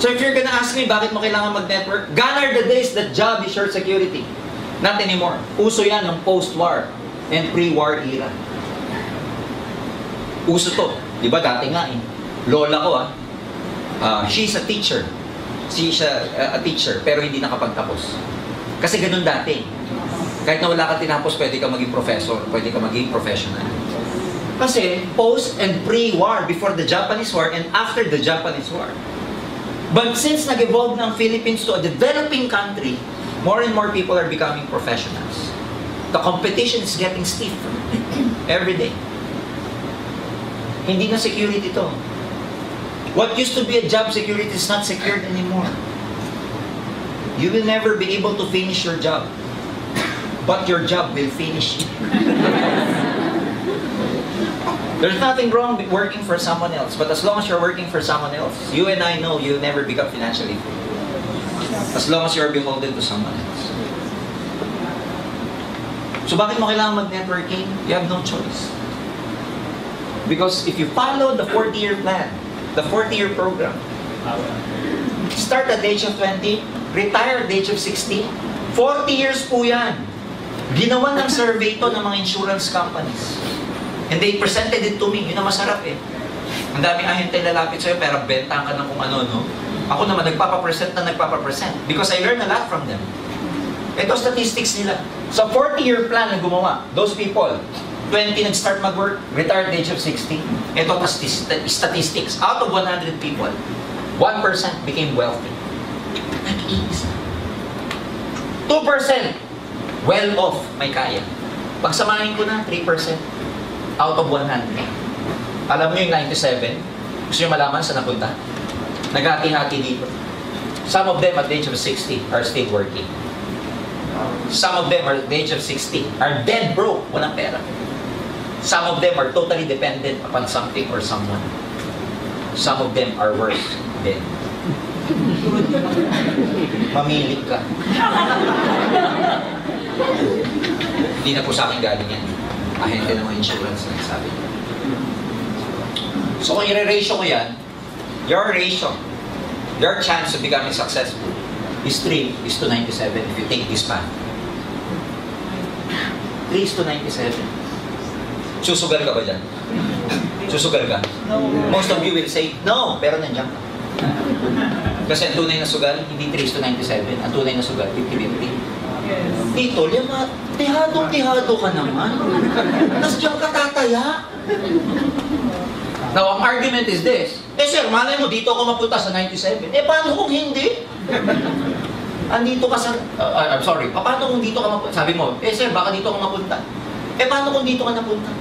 So if you're gonna ask me, bakit mo kailangan mag-network? Gone are the days that job is your security. Not anymore. Uso yan ng post-war and pre-war era. Uso to. Di ba dati nga eh. Lola ko she's a teacher. She's a teacher, pero hindi nakapagtapos. Kasi ganun dati. Kahit na wala ka tinapos, pwede ka maging professor, pwede ka maging professional. Kasi post and pre-war, before the Japanese War and after the Japanese War. But since nag-evolve ng Philippines to a developing country, more and more people are becoming professionals. The competition is getting stiff every day. Hindi na security to. What used to be a job security is not secured anymore. You will never be able to finish your job. But your job will finish you. There's nothing wrong with working for someone else, but as long as you're working for someone else, you and I know you'll never become financially free. As long as you're beholden to someone else. So bakit mo kailangan mag-networking? You have no choice. Because if you follow the 40-year plan, the 40-year program, start at the age of 20, retire at the age of 60, 40 years po yan. Ginawa ng survey to ng mga insurance companies. And they presented it to me. Yun ang masarap eh. Ang daming ahente lalapit sa'yo, pero bentahan ka ng kung ano, no? Ako naman, nagpapapresent because I learn a lot from them. Ito statistics nila. Sa 40-year plan na gumawa, those people, 20 nag-start mag-work, retired age of 60. Ito statistics. Out of 100 people, 1% became wealthy. Nag-iisa. 2% well-off, may kaya. Pagsamahin ko na, 3% out of 100. Alam mo yung 97? Gusto nyo malaman sa napunta? Naghati-hati dito. Some of them at the age of 60 are still working. Some of them at the age of 60 are dead broke, walang pera. Some of them are totally dependent upon something or someone. Some of them are worse dead. Mamili ka. Hindi na po sa akin galing yan. Ahente ng mga insurance na nagsabi. So kung i-ratio ko yan, your chance of becoming successful is 3:97 if you take this path. 3:97. Susugal ka ba dyan? Susugal ka? No. Most of you will say, no, pero nandiyan ka. Kasi ang tunay na sugal, hindi 3:97. Ang tunay na sugal, 50-50. Yes. Dito, lima, tihado ka naman. Tapos diyan ka tataya. Now, ang argument is this. Sir, malay mo, dito ako mapunta sa 97. Paano kung hindi? Andito ka sa... I'm sorry. Paano kung dito ka mapunta? Sabi mo, sir, baka dito ka mapunta. Paano kung dito ka napunta?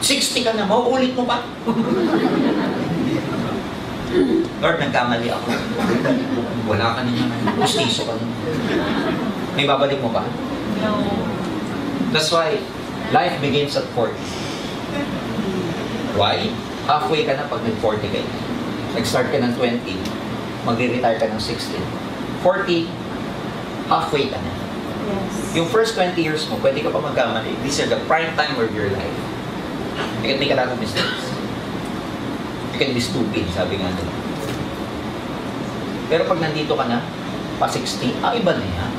60 ka na, mauulit mo pa? Lord, nagkamali ako. Wala ka na naman. Pustiso ka na. May babalik mo pa? No. That's why life begins at 40. Why? Halfway ka na pag nag-40 ka. Nag-start ka ng 20, magre-retire ka ng 16. 40, halfway ka na. Yes. Yung first 20 years mo, pwede ka pa magkamali. These are the prime time of your life. You can make a lot of mistakes. You can be stupid, sabi nga nila. Pero pag nandito ka na, pa 60, iba na yan.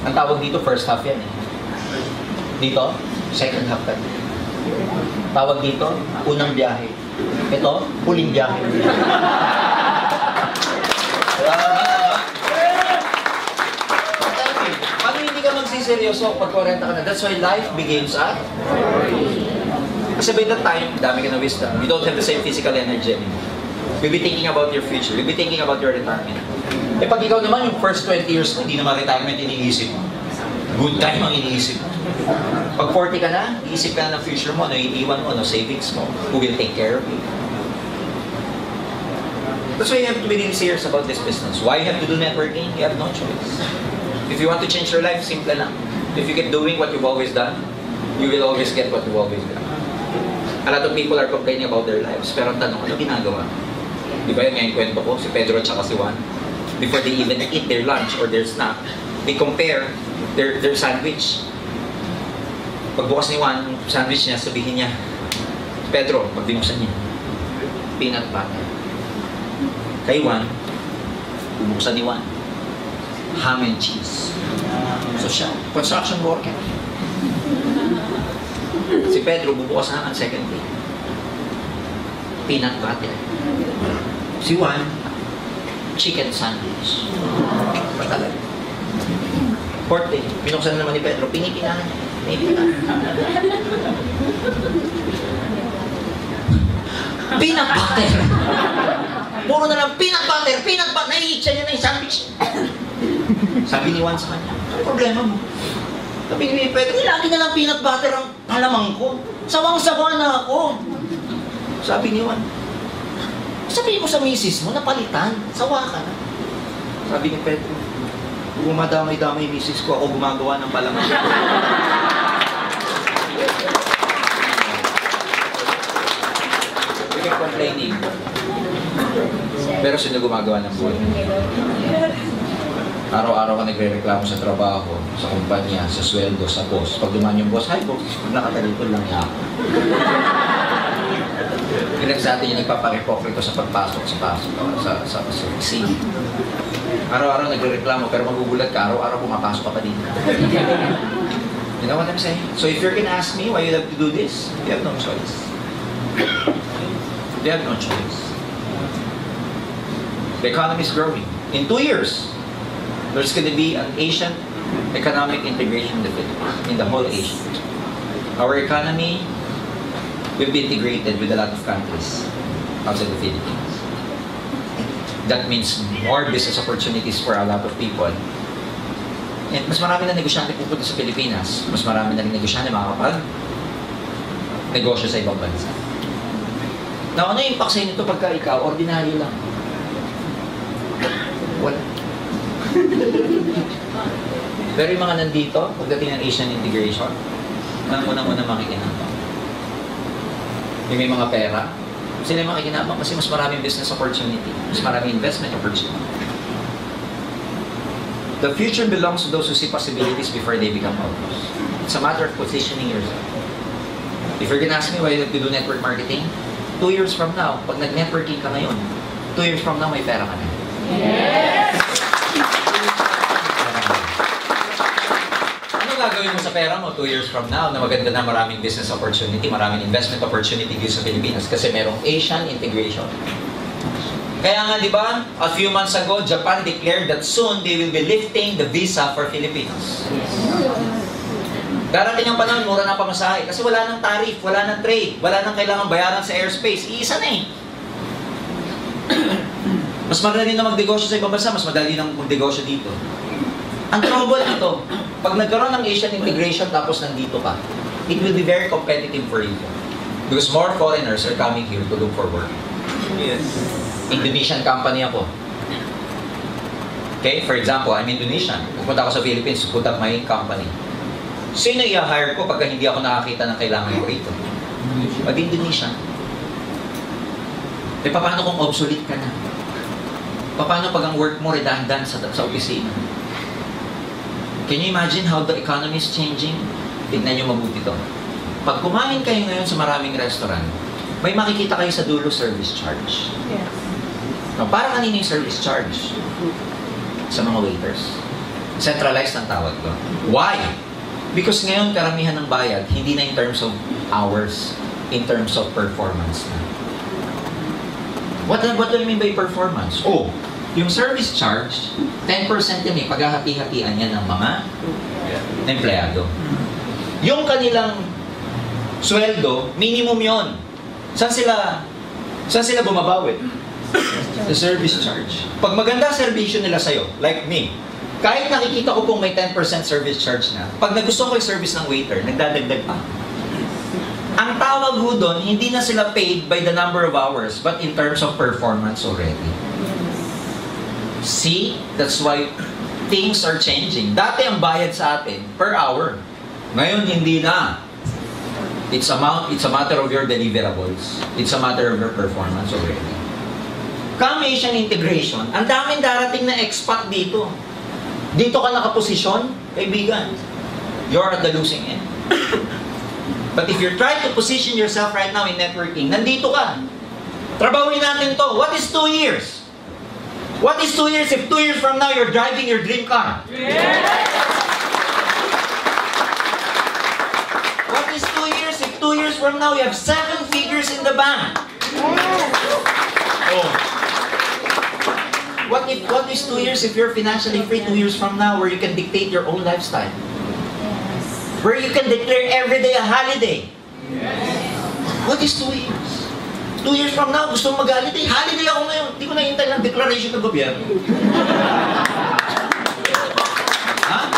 Ang tawag dito, first half yan eh. Dito, second half ka. Tawag dito, unang biyahe. Ito, huling biyahe. Paano hindi ka magsiseryoso pag 40 ka na? That's why life begins at 40. Kasi by that time, dami ka na wisdom. You don't have the same physical energy anymore. You'll be thinking about your future. You'll be thinking about your retirement. Pag ikaw naman, yung first 20 years mo, hindi naman retirement iniisip mo. Good time ang iniisip mo. Pag 40 ka na, iisip ka na ng future mo, ano iiwan mo, ano savings mo, who will take care of you. That's why you have to be really serious about this business. Why you have to do networking? You have no choice. If you want to change your life, simple lang. If you keep doing what you've always done, you will always get what you've always done. A lot of people are complaining about their lives, pero ang tanong, ano ginagawa? Di ba yun nga yung kwento ko, si Pedro at saka si Juan, before they even eat their lunch or their snack, they compare their sandwich. Pagbukas ni Juan, yung sandwich niya, sabihin niya, Pedro, pag binuksan niya, peanut butter. Kay Juan, bubuksan ni Juan, ham and cheese. So siya, construction worker. Si Pedro, bubukas na ang second day. Peanut butter. Si Juan, chicken sandwich. Patalag. Fourth day, binuksan na naman ni Pedro, pinipinahan niya. Peanut butter! Puro na lang, peanut butter! Naiitsa niya na yung sandwich. Sabi ni Juan sa kanya, ano problema mo? Sabi ni Pedro, lagi na lang peanut butter ang palamang ko. Sawang-sawa na ako. Sabi ni Juan, sabihin mo sa misis mo, napalitan. Sawa ka na. Sabi ni Pedro, gumadamay-damay misis ko, ako gumagawa ng palamang. We keep complaining. Pero sino gumagawa ng buhay? Araw-araw ka nagre-reklamo sa trabaho, sa kumpanya, sa sweldo, sa boss. Pag dumaan yung boss, hi boss, nakatalikod lang niya ako. Ilan sa atin yung nagpaparepokrito sa pagpasok sa scene. Araw-araw nagre-reklamo, pero magugulat ka, araw-araw pumapasok ka pa dito. You know what I'm saying? So if you're gonna ask me why you have to do this, you have no choice. You have no choice. The economy is growing. In 2 years, there's going to be an Asian economic integration in the Philippines, in the whole Asia. Our economy will be integrated with a lot of countries outside the Philippines. That means more business opportunities for a lot of people. And mas marami na negosyante pupunta sa Pilipinas. Mas marami na rin negosyante makakapag-negosyo sa ibang bansa. Now, ano yung impact sa inyo ito pagka ikaw, ordinaryo lang? Wala. Pero yung mga nandito, pagdating ng Asian integration, unang-una makikinabang. Yung may mga pera, sila yung makikinabang kasi mas maraming business opportunity, mas maraming investment opportunity. The future belongs to those who see possibilities before they become outlaws. It's a matter of positioning yourself. If you're gonna ask me why you have to do network marketing, 2 years from now, pag nag-networking ka ngayon, 2 years from now, may pera ka na. Yes! Ano gagawin mo sa pera mo 2 years from now na maganda na maraming business opportunity, maraming investment opportunity dito sa Pilipinas kasi merong Asian integration. Kaya nga, di ba, a few months ago, Japan declared that soon they will be lifting the visa for Filipinos. Darating ang panahon, mura na pamasahe. Kasi wala nang tariff, wala nang trade, wala nang kailangan bayaran sa airspace. Iisa na eh. Mas madali na magnegosyo sa ibang bansa, mas madali na magnegosyo dito. Ang trouble nito, pag nagkaroon ng Asian integration tapos nandito ka, it will be very competitive for you. Because more foreigners are coming here to look for work. Yes. Indonesian company ako. Okay, for example, I'm Indonesian. Pupunta ako sa Philippines to put up my company. Sino i-hire ko pagka hindi ako nakakita ng kailangan ko rito? Mag-Indonesian. Eh, paano kung obsolete ka na? Paano pag ang work mo redundant sa opisina? Can you imagine how the economy is changing? Tignan nyo mabuti to. Pag kumain kayo ngayon sa maraming restaurant, may makikita kayo sa dulo service charge. Yes. No, para kanina yung service charge? Sa mga waiters. Centralized ang tawag ko. Why? Because ngayon karamihan ng bayad, hindi na in terms of hours, in terms of performance na. What do you mean by performance? Oh, yung service charge, 10% yan eh, paghahati-hatian yan ng mga empleyado. Yung kanilang sweldo, minimum yon. Saan sila bumabawi? The service charge. Pag maganda servisyo nila sa'yo, like me, kahit nakikita ko pong may 10% service charge na, pag nagustuhan ko yung service ng waiter, nagdadagdag pa. Ang tawag ho doon, hindi na sila paid by the number of hours, but in terms of performance already. See? That's why things are changing. Dati ang bayad sa atin per hour. Ngayon, hindi na. It's a matter of your deliverables. It's a matter of your performance already. Come Asian integration, ang daming darating na expat dito. Dito ka nakaposisyon, kaibigan. You're at the losing end. But if you're trying to position yourself right now in networking, nandito ka. Trabahuin natin to. What is 2 years? What is 2 years if 2 years from now you're driving your dream car? What is 2 years if 2 years from now you have 7 figures in the bank? Oh. What is 2 years if you're financially free 2 years from now where you can dictate your own lifestyle? Where you can declare every day a holiday? What is 2 years? 2 years from now, gusto mong mag-holiday? Holiday ako ngayon. Hindi ko nahintay ng declaration ng gobyerno. Ha?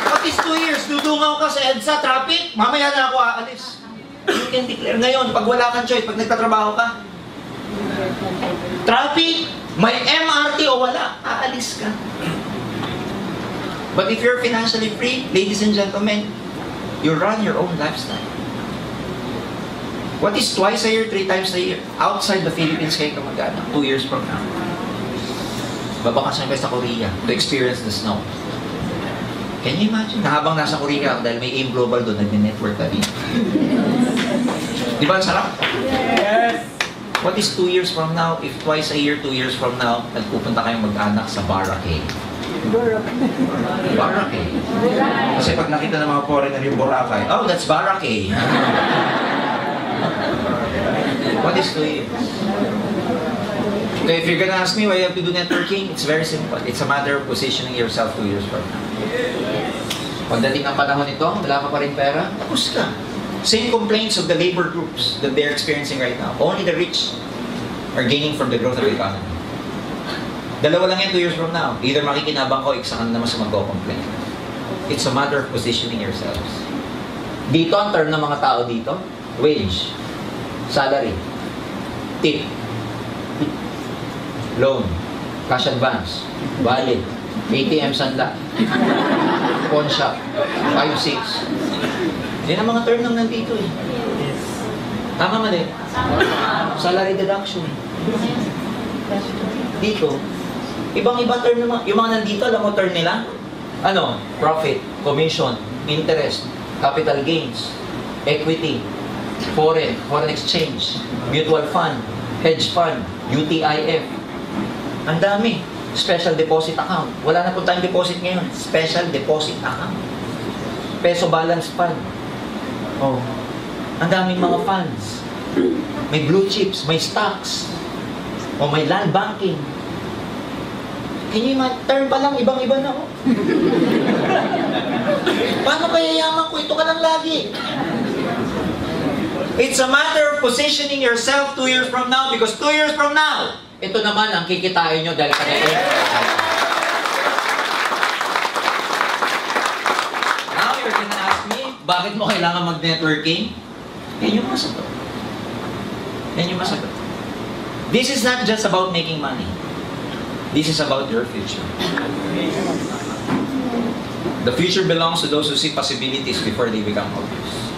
What is 2 years? Dudungaw ka sa EDSA, traffic, mamaya na ako aalis. You can declare ngayon, pag wala kang choice, pag nagtatrabaho ka. Traffic, may MRT o wala, aalis ka. But if you're financially free, ladies and gentlemen, you run your own lifestyle. What is twice a year, 3 times a year? Outside the Philippines kayo ka mag-anak, 2 years from now. Babakasyon kayo sa Korea to experience the snow. Can you imagine? Na habang nasa Korea, dahil may AIM Global doon, nag-network ka din. Di ba ang sarap? Yes! What is 2 years from now? If twice a year, 2 years from now, nagpupunta kayong mag-anak sa Boracay. Boracay. Kasi pag nakita ng mga foreigner yung Boracay, oh, that's Boracay. What is 2 years? So if you're gonna ask me why you have to do networking, it's very simple. It's a matter of positioning yourself 2 years from now. Pagdating ng panahon nito, wala ka pa rin pera, tapos ka. Same complaints of the labor groups that they're experiencing right now. Only the rich are gaining from the growth of the economy. Dalawa lang yan 2 years from now. Either makikinabang ko, isa ka na naman sa mag-complain. It's a matter of positioning yourselves. Dito, ang term ng mga tao dito, wage, salary, tip, loan, cash advance, valid, ATM sanda, pawn shop, 5-6. Yan ang mga term nang nandito eh. Tama mali? Salary deduction. Dito, ibang-iba term naman. Yung mga nandito, alam mo term nila? Ano? Profit, commission, interest, capital gains, equity, foreign exchange, mutual fund, hedge fund, UTIF. Ang dami. Special deposit account. Wala na po tayong deposit ngayon. Special deposit account. Peso balance fund. Oh. Ang daming mga funds. May blue chips, may stocks. O may land banking. Can you imagine? Term pa lang, ibang-iba na oh. Paano kaya yaman ko? Ito ka lang lagi. It's a matter of positioning yourself 2 years from now because 2 years from now, ito naman ang kikitain nyo dahil kaya Now, you're gonna ask me, bakit mo kailangan mag-networking? Yan yung masagot. Yan yung masagot. This is not just about making money. This is about your future. The future belongs to those who see possibilities before they become obvious.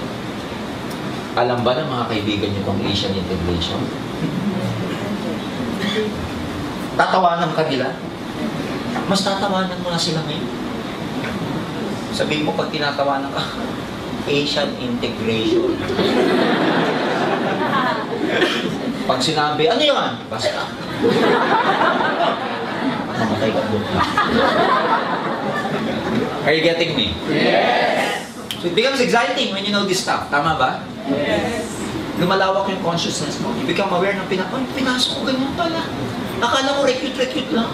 Alam ba ng mga kaibigan nyo itong Asian integration? Tatawanan ka nila? Mas tatawanan mo na sila ngayon. Sabihin mo pag tinatawanan ka, Asian integration. Pag sinabi, ano yun? Basta. Mamatay ka doon. Are you getting me? Yes. So it becomes exciting when you know this stuff. Tama ba? Yes. Lumalawak yung consciousness mo. You become aware ng pinasok ko, ganyan pala. Akala ko recute lang.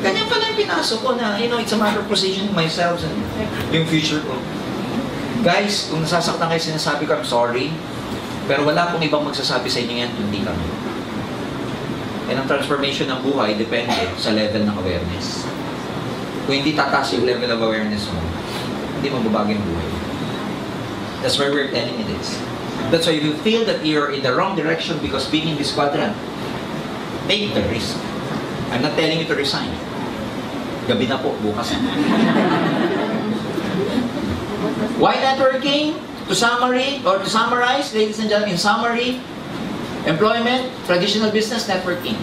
Ganyan pala yung pinasok ko na, it's a matter of positioning myself and yung future ko. Guys, kung nasasaktan kayo sinasabi ko, I'm sorry. Pero wala pong ibang magsasabi sa inyo yan, kundi kami. And ang transformation ng buhay depende sa level ng awareness. Kung hindi tataas yung level of awareness mo, hindi mababago yung buhay. That's why we're telling you this. That's why if you feel that you're in the wrong direction because being in this quadrant, take the risk. I'm not telling you to resign. Gabi na po, bukas na. Why networking? To summarize, ladies and gentlemen, in summary, employment, traditional business, networking.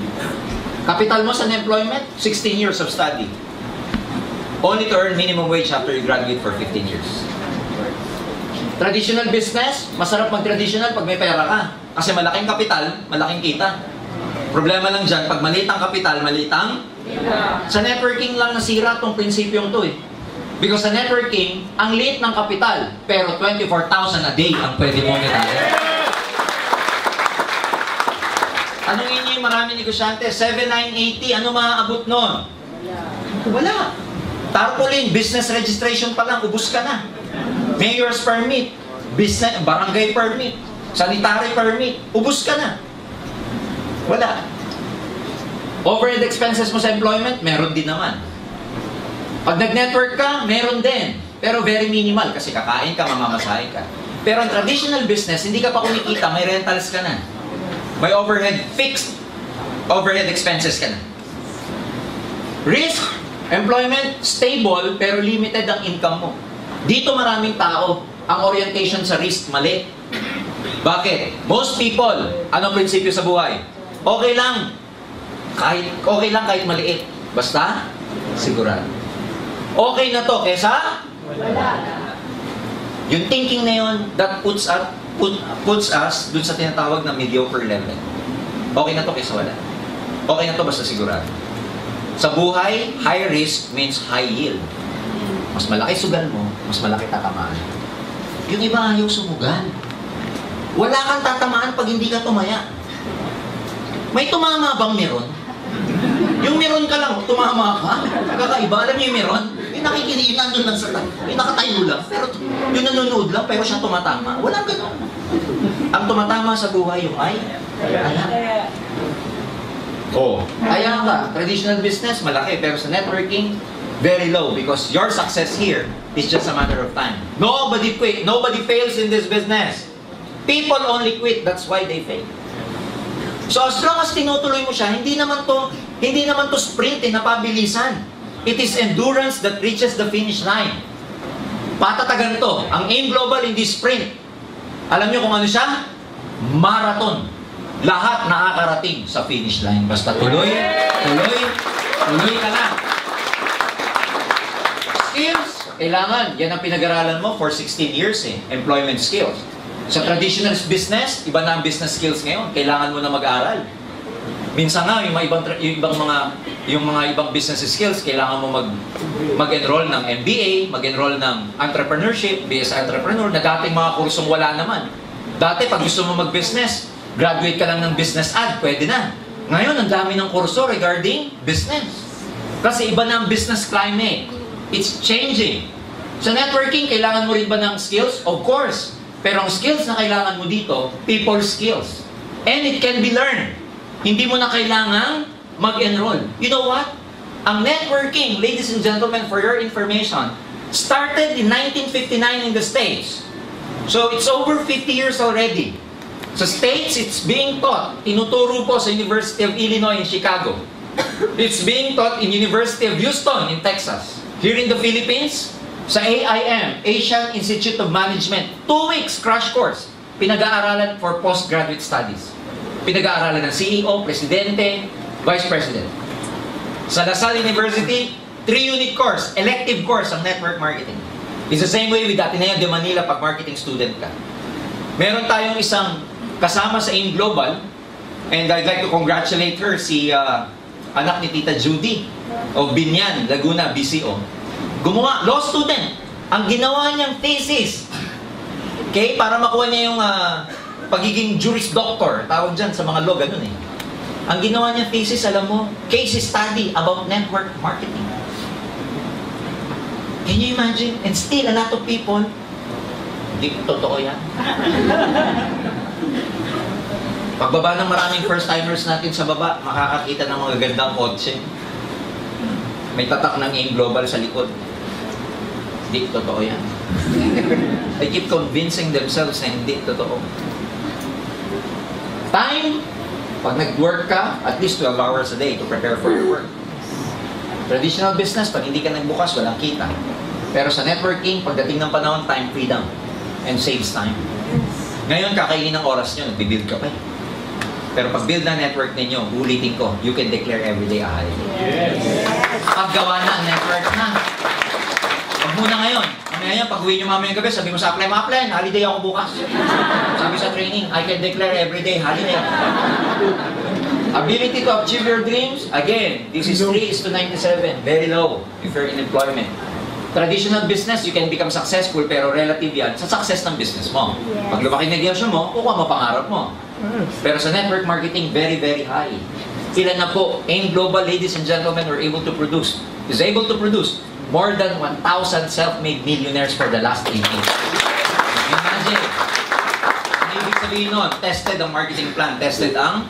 Capital mo sa employment, 16 years of study. Only to earn minimum wage after you graduate for 15 years. Traditional business, masarap mag-traditional pag may pera ka. Kasi malaking kapital, malaking kita. Problema lang dyan, pag maliit ang kapital, maliit ang sa networking lang nasira tong prinsipyong to eh. Because sa networking, ang liit ng kapital, pero 24,000 a day ang pwede mo nitali. Tanungin niyo yung maraming negosyante, 7,980, ano maaabot nun? Wala. Tarpaulin, business registration pa lang, ubus ka na. Mayor's permit, business, barangay permit, sanitary permit, ubus ka na. Wala. Overhead expenses mo sa employment, meron din naman. Pag nag-network ka, meron din. Pero very minimal kasi kakain ka, mamamasahe ka. Pero ang traditional business, hindi ka pa kumikita, may rentals ka na. May overhead, fixed overhead expenses ka na. Risk, employment, stable, pero limited ang income mo. Dito maraming tao, ang orientation sa risk, mali. Bakit? Most people, anong prinsipyo sa buhay? Okay lang kahit maliit. Basta, sigurado. Okay na to, kesa? Wala. Yung thinking na yun, that puts us dun sa tinatawag na mediocre level. Okay na to, kesa wala. Okay na to, basta sigurado. Sa buhay, high risk means high yield. Mas malaki sugal mo, mas malaki tatamaan. Yung iba ayaw sumugal. Wala kang tatamaan pag hindi ka tumaya. May tumama bang meron? Yung meron ka lang, tumama ka? Kakaiba, alam niyo yung meron? Yung nakikinig, yung nandun lang sa yung nakatayo lang, pero yung nanonood lang, pero siya tumatama. Walang ganun. Ang tumatama sa buhay yung ay, kaya ka, traditional business, malaki, pero sa networking, very low because your success here is just a matter of time. Nobody quit, nobody fails in this business. People only quit, that's why they fail. So as long as tinutuloy mo siya, hindi naman to sprint na pabilisan. It is endurance that reaches the finish line. Patatagan to. Ang AIM Global hindi sprint. Alam niyo kung ano siya? Marathon. Lahat nakakarating sa finish line. Basta tuloy ka lang. Skills, kailangan. Yan ang pinag-aralan mo for 16 years employment skills. Sa traditional business, iba na ang business skills ngayon. Kailangan mo na mag-aral. Minsan nga, yung mga ibang business skills, kailangan mo mag-enroll ng MBA, mag-enroll ng entrepreneurship, BS entrepreneur, na dating mga kursong wala naman. Dati, pag gusto mo mag-business, graduate ka lang ng business ad, pwede na. Ngayon, ang dami ng kurso regarding business. Kasi iba na ang business climate. It's changing. Sa networking, kailangan mo rin ba ng skills? Of course. Pero ang skills na kailangan mo dito, people skills. And it can be learned. Hindi mo na kailangang mag-enroll. You know what? Ang networking, ladies and gentlemen, for your information, started in 1959 in the States. So it's over 50 years already. Sa States, it's being taught. Tinuturo po sa University of Illinois in Chicago. It's being taught in University of Houston in Texas. Here in the Philippines, sa AIM, Asian Institute of Management, 2 weeks crash course, pinag-aaralan for postgraduate studies. Pinag-aaralan ng CEO, Presidente, Vice President. Sa LaSalle University, 3-unit course, elective course ang network marketing. It's the same way with Ateneo de Manila pag marketing student ka. Meron tayong isang kasama sa AIM Global, and I'd like to congratulate her, si anak ni Tita Judy of Binyan, Laguna, BCO. Gumawa, law student. Ang ginawa niyang thesis, okay, para makuha niya yung pagiging Juris Doctor, tawag dyan sa mga law, ganun eh. Ang ginawa niyang thesis, alam mo, case study about network marketing. Can you imagine? And still, a lot of people, hindi totoo yan. Pagbaba ng maraming first-timers natin sa baba, makakakita ng mga gandang kotse. May tatak ng AIM Global sa likod. Hindi totoo yan. They keep convincing themselves na hindi totoo. Time, pag nag-work ka, at least 12 hours a day to prepare for your work. Traditional business, pag hindi ka nagbukas, walang kita. Pero sa networking, pagdating ng panahon, time freedom and saves time. Ngayon, kakainin ng oras nyo, nagbibuild ka pa eh. Pero pag build na network ninyo, ulitin ko, you can declare everyday a holiday. Yes. Paggawa na, network na. Huwag muna ngayon. Ngayon, pag uwi nyo mamayang gabi, sabi mo sa apply, holiday ako bukas. Sabi sa training, I can declare everyday holiday. Ability to achieve your dreams, again, this is 3:97, very low if you're in employment. Traditional business, you can become successful, pero relative yan sa success ng business mo. Pag lumaki negosyo mo, kukuha mo pangarap mo. Pero sa network marketing, very, very high. Ilan na po, AIM Global, ladies and gentlemen, is able to produce more than 1,000 self-made millionaires for the last 8 years. Imagine. Ang ibig sabihin nun, tested ang marketing plan, tested ang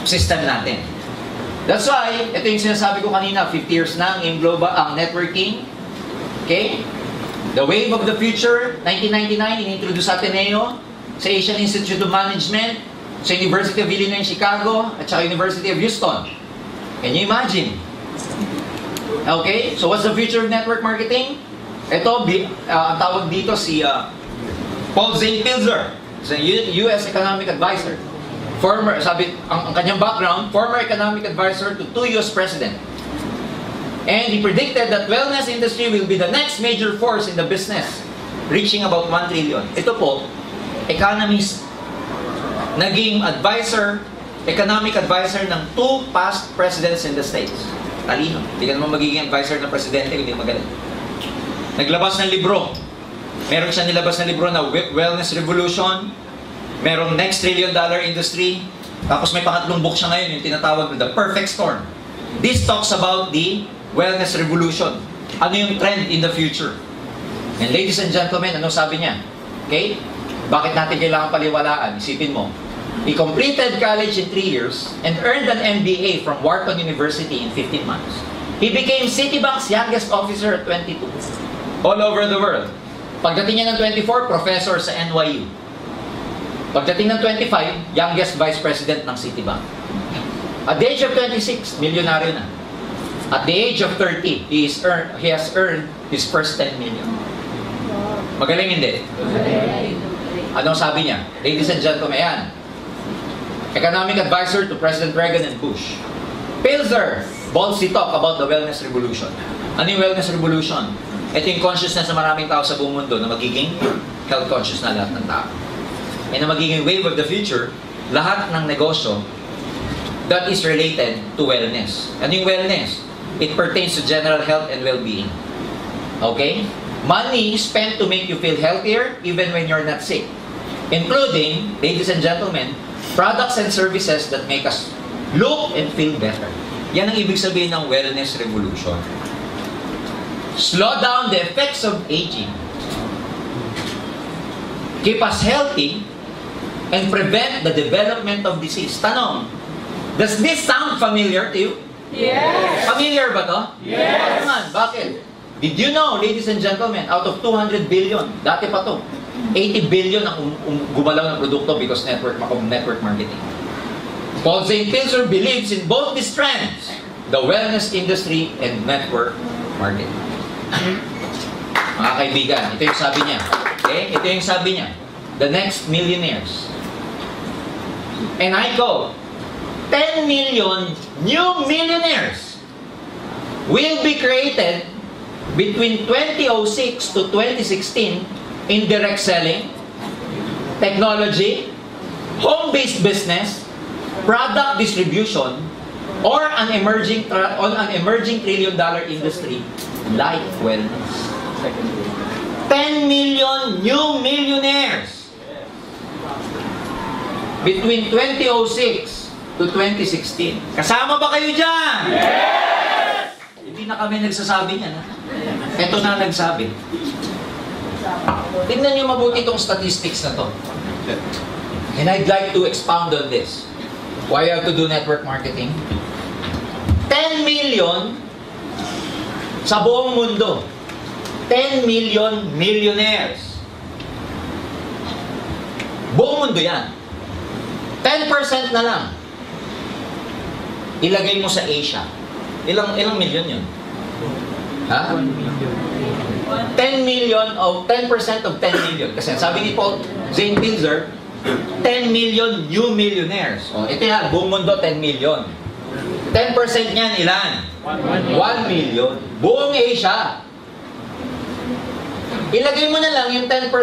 system natin. That's why, ito yung sinasabi ko kanina, 50 years na ang AIM Global, ang networking. Okay? The wave of the future, 1999, in-introduce sa Ateneo, sa Asian Institute of Management, sa University of Illinois, Chicago, at sa University of Houston. Can you imagine? Okay, so what's the future of network marketing? Ito, ang tawag dito si Paul Zane Pilzer, US Economic Advisor. Ang kanyang background, former economic advisor to 2 US President. And he predicted that wellness industry will be the next major force in the business, reaching about 1 trillion. Ito po, economist, naging economic advisor ng 2 past presidents in the States. Talino. Hindi ka naman magiging advisor ng presidente, hindi magaling. Naglabas ng libro. Meron siya nilabas na libro na Wellness Revolution. Merong Next Trillion Dollar Industry. Tapos may pangatlong book siya ngayon, yung tinatawag na The Perfect Storm. This talks about the wellness revolution. Ano yung trend in the future? And ladies and gentlemen, ano sabi niya? Okay? Bakit natin kailangan paliwalaan? Isipin mo. He completed college in 3 years and earned an MBA from Wharton University in 15 months. He became Citibank's youngest officer at 22. All over the world. Pagdating niya ng 24, professor sa NYU. Pagdating ng 25, youngest vice president ng Citibank. At the age of 26, milyonaryo na. At the age of 30, he has earned his first 10 million. Magaling hindi? Anong sabi niya? Ladies and gentlemen, yan. Economic advisor to President Reagan and Bush. Pilzer, ballsy talk about the wellness revolution. Ano yung wellness revolution? Ito yung consciousness ng maraming tao sa buong mundo na magiging health conscious na lahat ng tao. And na magiging wave of the future, lahat ng negosyo that is related to wellness. Ano yung wellness? It pertains to general health and well-being. Okay? Money spent to make you feel healthier even when you're not sick. Including, ladies and gentlemen, products and services that make us look and feel better. Yan ang ibig sabihin ng wellness revolution. Slow down the effects of aging. Keep us healthy and prevent the development of disease. Tanong, does this sound familiar to you? Yes! Familiar ba to? Yes! Naman, bakit? Did you know, ladies and gentlemen, out of 200 billion, dati pa to, 80 billion ang gumalaw ng produkto because network marketing. Paul St. Pilzer believes in both these trends, the wellness industry and network marketing. Mga kaibigan, ito yung sabi niya. Okay? Ito yung sabi niya. The next millionaires. And I quote, 10 million new millionaires will be created between 2006 to 2016 in direct selling, technology, home-based business, product distribution, or an emerging trillion-dollar industry like wellness. 10 million new millionaires between 2006 to 2016. Kasama ba kayo dyan? Yes! Hindi na kami nagsasabi niyan. Ito na nagsabi. Tingnan niyo mabuti itong statistics na to. And I'd like to expound on this. Why you have to do network marketing? 10 million sa buong mundo. 10 million millionaires. Buong mundo yan. 10% na lang. Ilagay mo sa Asia. Ilang million yun? Ha? 10 million of 10% of 10 million. Kasi sabi ni Paul St. Pilzer, 10 million new millionaires. O, ito yan, buong mundo 10 million. 10% niyan ilan? 1 million. Buong Asia. Ilagay mo na lang yung 10%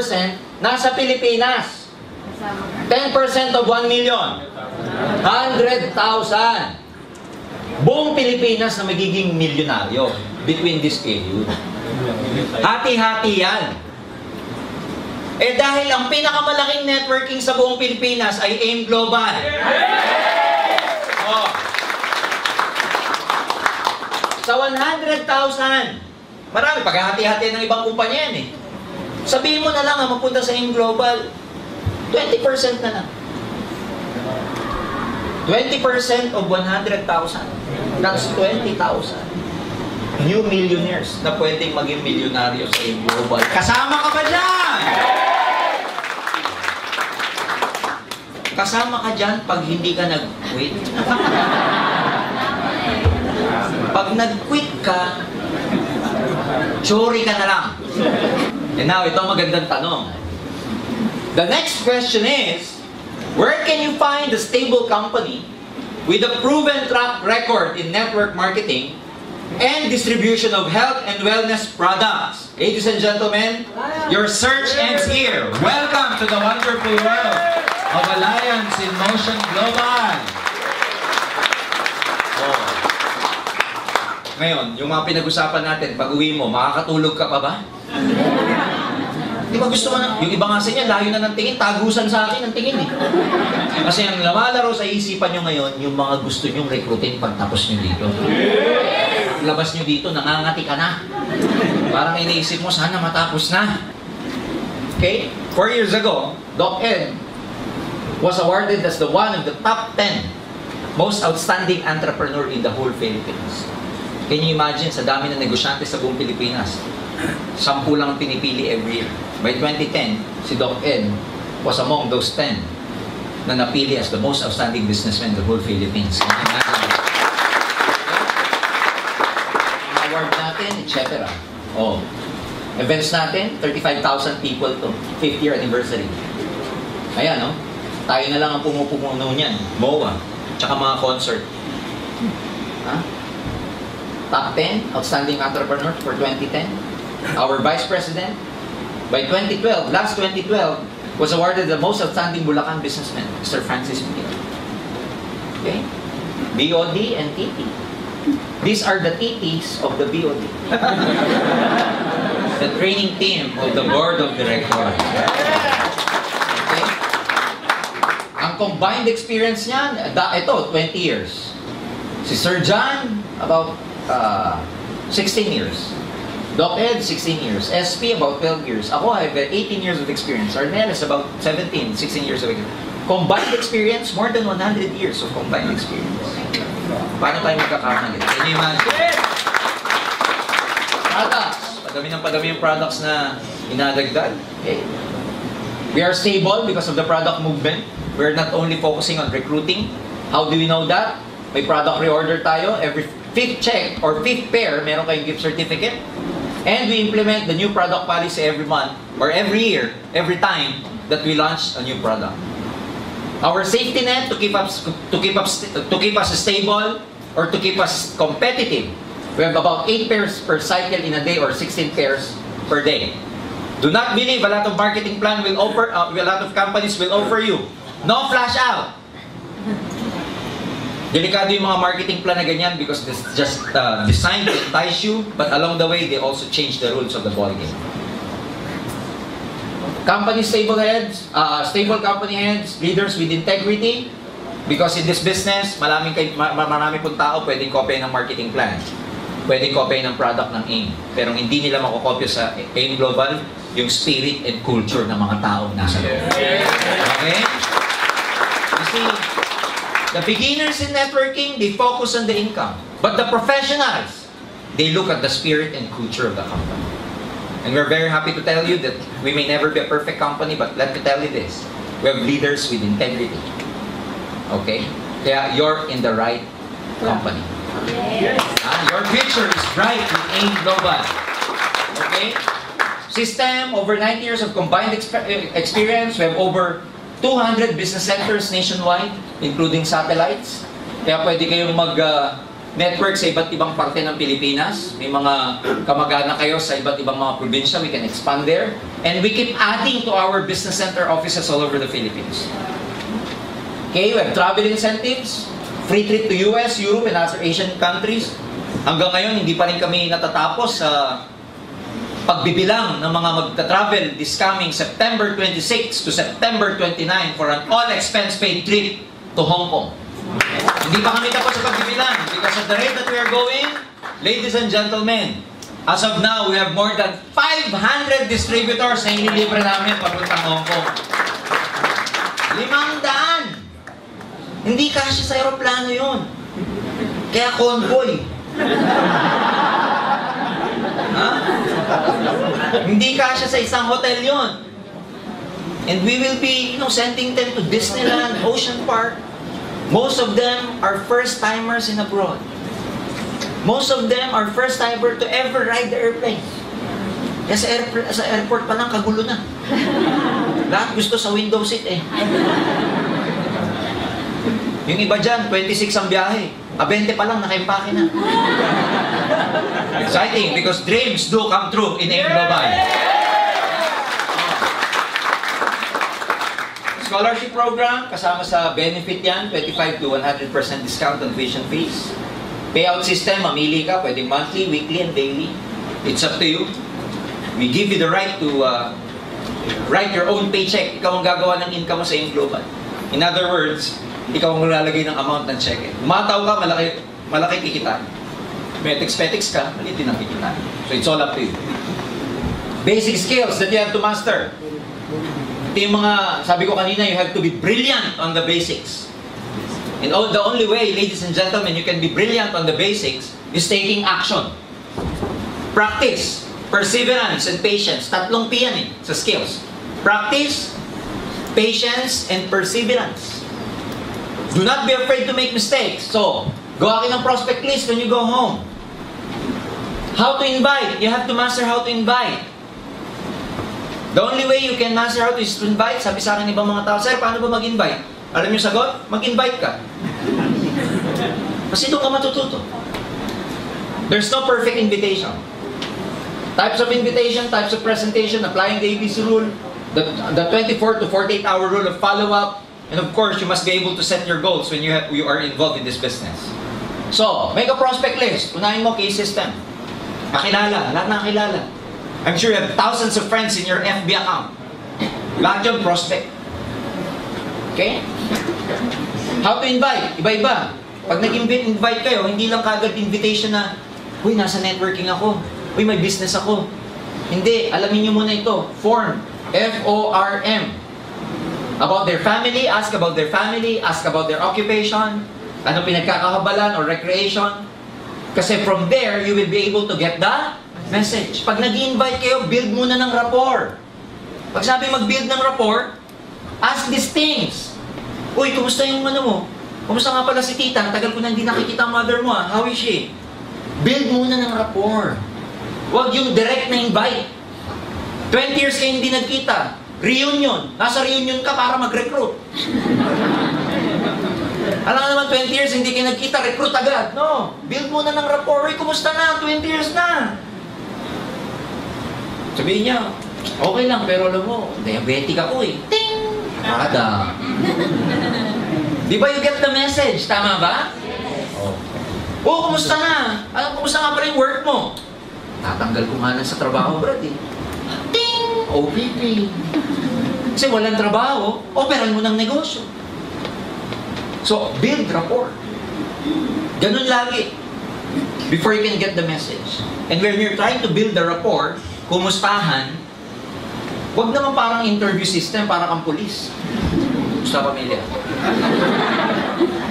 nasa Pilipinas. 10% of 1 million. 100,000. Buong Pilipinas na magiging milyonaryo between this period. Hati-hati yan. Eh dahil ang pinakamalaking networking sa buong Pilipinas ay AIM Global. Oh. Sa 100,000, marami, paghahati-hati ng ibang kumpanya yan eh. Sabihin mo na lang na mapunta sa AIM Global, 20% na lang. 20% of 100,000. That's 20,000. New millionaires na pwedeng maging milyonaryo sa AIM Global. Kasama ka ba dyan? Kasama ka dyan pag hindi ka nag-quit. Pag nag-quit ka, chori ka na lang. And now, ito ang magandang tanong. The next question is, where can you find a stable company with a proven track record in network marketing and distribution of health and wellness products? Ladies and gentlemen, your search ends here. Welcome to the wonderful world of Alliance in Motion Global. Oh. Ngayon, yung mga pinag-usapan natin, pag uwi mo, makakatulog ka pa ba? Di ba gusto mo na, yung iba nga sa inyo, layo na ng tingin, tagusan sa akin ng tingin eh. Kasi ang lumalaro sa isipan nyo ngayon, yung mga gusto nyong recruitin pagtapos nyo dito. Labas nyo dito, nangangati ka na. Parang iniisip mo, sana matapos na. Okay? 4 years ago, Doc Ed was awarded as the one of the top 10 most outstanding entrepreneur in the whole Philippines. Can you imagine, sa dami ng negosyante sa buong Pilipinas, 10 lang ang pinipili every year. By 2010, si Doc Ed was among those 10 na napili as the most outstanding businessman in the whole Philippines. Can you imagine? Ang award natin, etc. Oh. Events natin, 35,000 people to. 5th year anniversary. Ayan, no? Tayo na lang ang pumupuno niyan. MOA. Tsaka mga concert. Ha? Top 10 outstanding entrepreneurs for 2010. Our Vice President, by 2012, last 2012, was awarded the most outstanding Bulacan businessman, Mr. Francis Miguel. Okay? BOD and TT. These are the TTs of the BOD. The training team of the Board of Directors. Okay? Ang combined experience niyan, ito, 20 years. Si Sir John, about 16 years. Doc Ed, 16 years. SP, about 12 years. Ako, I have 18 years of experience. Arnel is about 16 years of experience. Combined experience, more than 100 years of combined experience. Paano tayo magkakamali? Can you imagine? Products. Padami yung products na inadagdag. Okay. We are stable because of the product movement. We are not only focusing on recruiting. How do we know that? May product reorder tayo. Every 5th check or 5th pair, meron kayong gift certificate. And we implement the new product policy every month or every year, every time that we launch a new product. Our safety net to keep us stable or to keep us competitive. We have about 8 pairs per cycle in a day or 16 pairs per day. Do not believe a lot of marketing plan will offer, a lot of companies will offer you. No flash out. Delikado yung mga marketing plan na ganyan because it's just designed to entice you, but along the way, they also change the rules of the ballgame. Company stable company heads, leaders with integrity, because in this business, marami pong tao pwedeng kopya ng marketing plan. Pwedeng kopya ng product ng AIM. Pero hindi nila makokopya sa AIM Global yung spirit and culture ng mga tao nasa loob. Okay? You see, the beginners in networking, they focus on the income. But the professionals, they look at the spirit and culture of the company. And we're very happy to tell you that we may never be a perfect company, but let me tell you this. We have leaders with integrity. Okay? Kaya you're in the right company. Yes. Your future is bright with AIM Global. Okay? System, over 9 years of combined experience. We have over 200 business centers nationwide, including satellites. Kaya pwede kayong mag-network sa iba't ibang parte ng Pilipinas. May mga kamag-anak kayo sa iba't ibang mga probinsya. We can expand there. And we keep adding to our business center offices all over the Philippines. Okay, we have travel incentives, free trip to US, Europe, and other Asian countries. Hanggang ngayon, hindi pa rin kami natatapos sa pagbibilang ng mga magta-travel this coming September 26 to September 29 for an all-expense-paid trip to Hong Kong. Hindi pa kami tapos sa pagbibilang because at the rate that we are going, ladies and gentlemen, as of now, we have more than 500 distributors na inilibre namin papuntang Hong Kong. 500! Hindi kasya sa aeroplano yun. Kaya convoy. Ha? Hindi kasya sa isang hotel yon. And we will be, sending them to Disneyland, Ocean Park. Most of them are first-timers in abroad. Most of them are first-timer to ever ride the airplane. Kaya sa airport pa lang, kagulo na. Lahat gusto sa window seat eh. Yung iba dyan, 26 ang biyahe. 20 pa lang, nakaimpake na. Exciting because dreams do come true in AIM Global. Scholarship program, kasama sa benefit yan, 25 to 100% discount on tuition fees. Payout system, mamili ka, pwedeng monthly, weekly, and daily. It's up to you. We give you the right to Write your own paycheck. Ikaw ang gagawa ng income mo sa iyong global. In other words, ikaw ang lalagay ng amount ng check. Umataw ka, malaki kikita. Petiks ka, maliit din ang kikita. So it's all up to you. Basic skills that you have to master. Ito yung mga, sabi ko kanina, you have to be brilliant on the basics. And the only way, ladies and gentlemen, you can be brilliant on the basics is taking action. Practice, perseverance, and patience. Tatlong P yan sa skills. Practice, patience, and perseverance. Do not be afraid to make mistakes. So, gawa kayo ng prospect list when you go home. How to invite. You have to master how to invite. The only way you can master how to invite, sabi sa akin ibang mga tao, sir, paano ba mag-invite? Alam niyo sagot? Mag-invite ka. Kasi doon ka matututo. There's no perfect invitation. Types of invitation, types of presentation, applying the ABC rule, the 24 to 48 hour rule of follow-up, and of course, you must be able to set your goals when you are involved in this business. So, make a prospect list. Unahin mo case system. Kakilala, lahat na kakilala. I'm sure you have thousands of friends in your FB account. Lahat yun, prospect. Okay? How to invite? Iba-iba. Pag nag-invite kayo, hindi lang kagad invitation na, uy, nasa networking ako. Uy, may business ako. Hindi, alamin nyo muna ito. Form. F-O-R-M. About their family, ask about their family, ask about their occupation, ano pinagkakahabalan or recreation. Kasi from there, you will be able to get the message. Pag nag-invite kayo, build muna ng rapport. Pag sabi mag-build ng rapport, ask these things. Uy, kumusta yung ano mo? Kumusta nga pala si tita? Tagal ko na hindi nakikita ang mother mo. How is she? Build muna ng rapport. Huwag yung direct na invite. 20 years kayo hindi nagkita. Reunion. Nasa reunion ka para mag-recruit. Alam naman, 20 years hindi kayo nagkita, recruit agad. No. Build muna ng rapport. Uy, kumusta na? 20 years na. Sabihin niya, okay lang, pero alam mo, diabetic ako eh. Ting! Ada. Di ba you get the message? Tama ba? Oh, kumusta na? Kumusta nga pa rin work mo? Tatanggal ko nga lang sa trabaho, Brad eh. Ting! OPP. Kasi walang trabaho, operan mo ng negosyo. So, build rapport. Ganun lagi. Before you can get the message. And when you're trying to build the rapport, kumustahan, huwag naman parang interview system, para kang pulis. Gusto pamilya.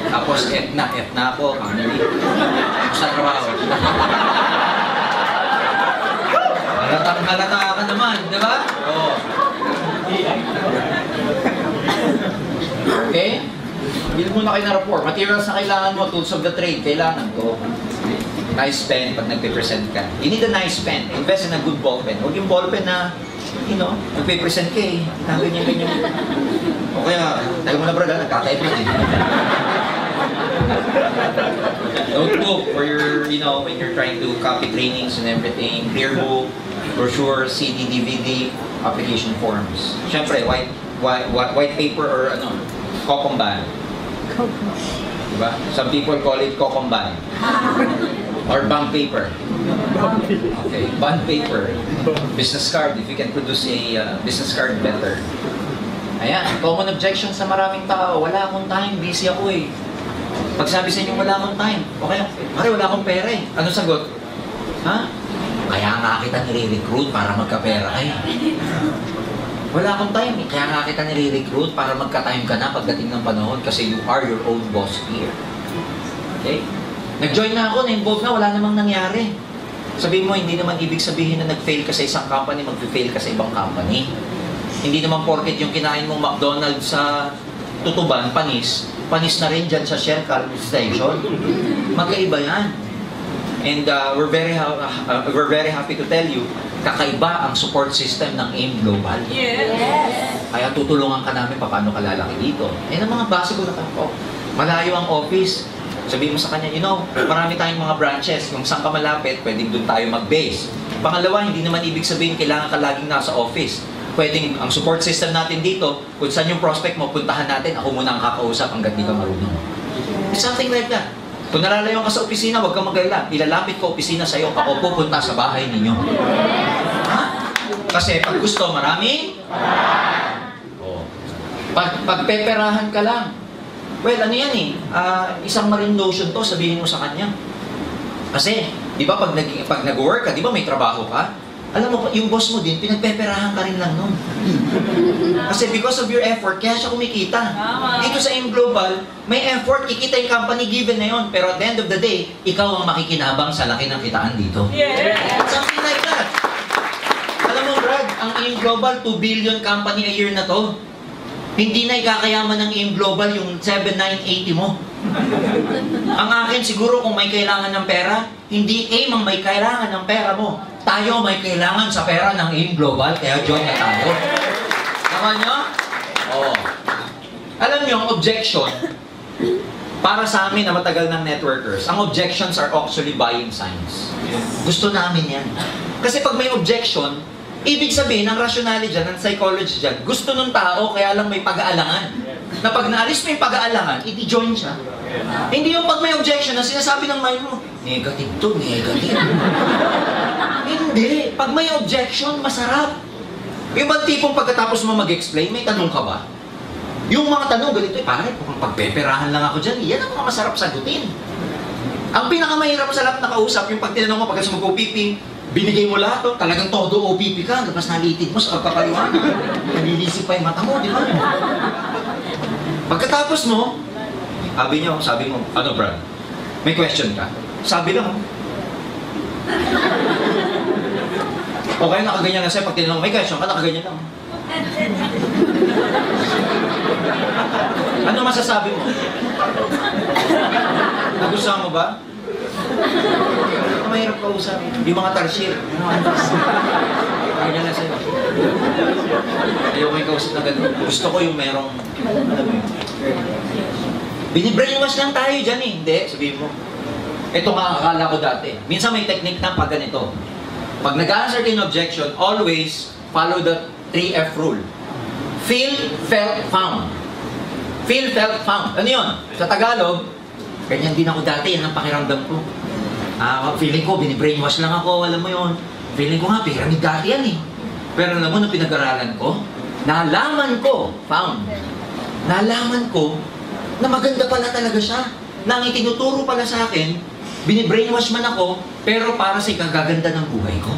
Tapos, F na ako, family. Gusto trabaho. Halata ka naman, di ba? Oo. Okay? Build muna kayo ng rapport. Materials na kailangan mo, tools of the trade, kailangan to. Nice pen pag nagpe-present ka. You need a nice pen. Invest in a good ball pen. Huwag yung ball pen na, nagpe-present ka eh. Ganyan. O kaya, tayo mo na brad, nagkakaip lang eh. Notebook for your, when you're trying to copy trainings and everything. Clear book, brochure, CD, DVD, application forms. Siyempre, white paper or kokomban. Diba? Some people call it kokomban. Or bond paper. Okay, bond paper. Business card, if you can produce a business card, better. Ayan, common objection sa maraming tao, wala akong time, busy ako eh. Pag sabi sa inyo, wala akong time, okay, pare, wala akong pera eh. Ano sagot? Ha? Kaya nga kita nire-recruit para magka-pera eh. Wala akong time eh. Kaya nga kita nire-recruit para magka-time ka na pagdating ng panahon kasi you are your own boss here. Okay? Nag-join na ako, na-involve na, wala namang nangyari. Sabihin mo, hindi naman ibig sabihin na nag-fail ka sa isang company, mag-fail ka sa ibang company. Hindi naman porket yung kinain mong McDonald's sa Tutuban, panis na rin dyan sa Shell Station. Magkaiba yan. And we're very happy to tell you, kakaiba ang support system ng AIM Global. Yes! Kaya tutulungan ka namin paano ka lalaki dito. Ang mga basic na tako. Malayo ang office. Sabihin mo sa kanya, marami tayong mga branches. Kung saan ka malapit, pwedeng doon tayo mag-base. Pangalawa, hindi naman ibig sabihin kailangan ka laging nasa office. Pwedeng ang support system natin dito, kung saan yung prospect mo, puntahan natin, ako muna ang kakausap hanggang di ka marunong. It's something like that. Kung nalalayo ka sa opisina, huwag kang mag-alala. Ilalapit ko opisina sa'yo, ako pupunta sa bahay ninyo. Ha? Kasi pag gusto, maraming? Oh. Pagpeperahan ka lang. Well, ano yan eh, isang marine lotion to, sabihin mo sa kanya. Kasi, di ba pag nag-work ka, di ba may trabaho ka? Alam mo, yung boss mo din, pinagpeperahan ka rin lang nun. Kasi because of your effort, kaya siya kumikita. Dito sa AIM Global, may effort, kikita yung company given na yun. Pero at the end of the day, ikaw ang makikinabang sa laki ng kitaan dito. Something like that. Alam mo, Brad, ang AIM Global, 2 billion company a year na to. Hindi na ikakayaman ng AIM Global yung 7,980 mo. Ang akin siguro kung may kailangan ng pera, hindi AIM ang may kailangan ng pera mo. Tayo may kailangan sa pera ng AIM Global, kaya join na tayo. Tama nyo? Oo. Alam nyo, ang objection, para sa amin na matagal ng networkers, ang objections are actually buying signs. Gusto namin yan. Kasi pag may objection, ibig sabihin, ang rationality dyan, ang psychology dyan, gusto ng tao, kaya lang may pag-aalangan. Na pag naalis mo yung pag-aalangan, i-join siya. Hindi yung pag may objection, na sinasabi ng mind mo, negative to, negative. Hindi. Pag may objection, masarap. Yung bang tipong pagkatapos mo mag-explain, may tanong ka ba? Yung mga tanong, ganito, pare, kung pagpeperahan lang ako dyan, yan ang mga masarap sagutin. Ang pinakamahirap sa lahat na kausap, yung pag tinanong mo, pagkas mag-OPP, binigay mo lahat, talagang todo OPP ka, tapos nalitid mo sa pagkakaliwanag. Nalilisip pa yung mata mo, di ba? Pagkatapos mo, sabi mo, ano Brad, may question ka? Sabi lang, okay, nakaganyan na sa'yo, pag tinanong, may question ka, nakaganyan lang. Ano masasabi mo? Nagustuhan mo ba? Mahirap kausap. Yung mga tarsier. Ganyan na sa'yo. Ayaw ko yung kausap na gano'n. Gusto ko yung merong, alam mo yun. Binibrainwash lang tayo dyan eh. Hindi, sabihin mo. Ito nga akala ko dati. Minsan may technique na pag ganito. Pag nag-answer kayo ng objection, always follow the 3F rule. Feel, felt, found. Feel, felt, found. Ano yun? Sa Tagalog, ganyan din ako dati, yan ang pakiramdam ko. Feeling ko, binibrainwash lang ako, alam mo yun. Feeling ko nga, pyramid dati yan eh. Pero alam mo, nung pinag-aralan ko, nalaman ko, found, nalaman ko, na maganda pala talaga siya. Na ang itinuturo pala sa akin, binibrainwash man ako, pero para sa ikagaganda ng buhay ko.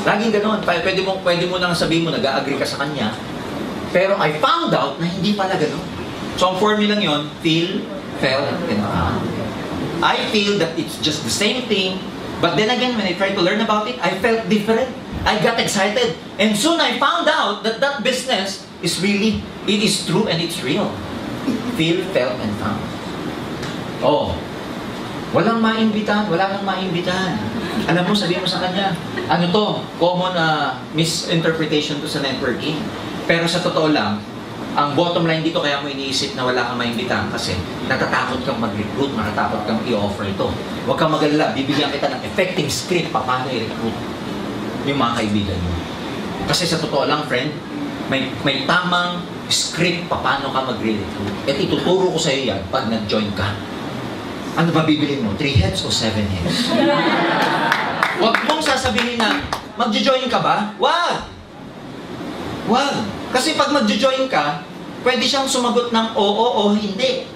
Laging gano'n. Pwede mo nang sabihin mo, nag-agree ka sa kanya. Pero I found out na hindi pala gano'n. So ang formula yun, feel, felt, and found. I feel that it's just the same thing, but then again, when I tried to learn about it, I felt different. I got excited. And soon I found out that that business is really, it is true and it's real. Feel, felt, and found. Oh, walang maimbitahan, wala kang maimbitahan. Alam mo, sabihin mo sa kanya, ano to, common misinterpretation to sa networking. Pero sa totoo lang, ang bottom line dito kaya mo iniisip na wala kang maimbitahan kasi natatakot kang mag-recruit, natatakot kang i-offer ito. Huwag kang mag-alala, bibigyan kita ng effective script paano i-recruit yung mga kaibigan mo. Kasi sa totoo lang, friend, may tamang script paano ka mag-recruit. At ituturo ko sa iyo yan pag nag-join ka. Ano ba bibilin mo? 3 heads o 7 heads? Huwag mong sasabihin na, mag-join ka ba? Wag! Wag! Kasi pag mag-join ka, pwede siyang sumagot ng oo o hindi.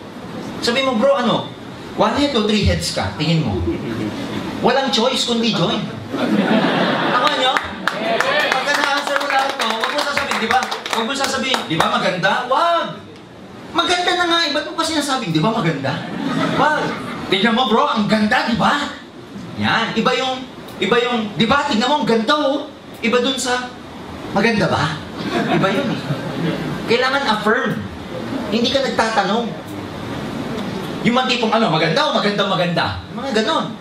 Sabi mo, bro, ano? 1 head o 3 heads ka? Tingin mo. Walang choice kundi join. Ako nyo? Pagka na-answer mo lahat to, huwag mo sasabihin, di ba? Huwag mo sasabihin, di ba maganda? Wag! Maganda na nga, ba't mo pa sinasabing, di ba maganda? Wag! Tignan mo bro, ang ganda, di ba? Yan, iba yung, di ba, tignan mo, ang ganda oh. Iba dun sa, maganda ba? Iba yun eh. Kailangan affirm. Hindi ka nagtatanong. Yung mga tipong, maganda o maganda? Mga ganon.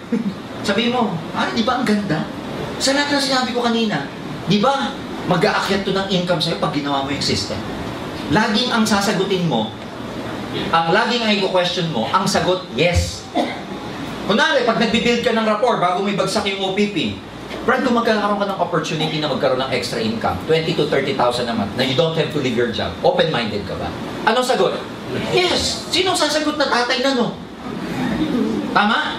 Sabihin mo, di ba ang ganda? Sa lahat ng sinabi ko kanina, di ba, mag-aakyat to ng income sa'yo pag ginawa mo yung system. Laging ang sasagutin mo, laging ang i-question mo, ang sagot, yes. Kunwari, pag nagbibuild ka ng rapport bago may bagsak yung OPP, Brad, kung magkakaroon ka ng opportunity na magkaroon ng extra income, 20 to 30,000 a month, na you don't have to leave your job, open-minded ka ba? Anong sagot? Yes! Sinong sasagot na tatay na no? Tama?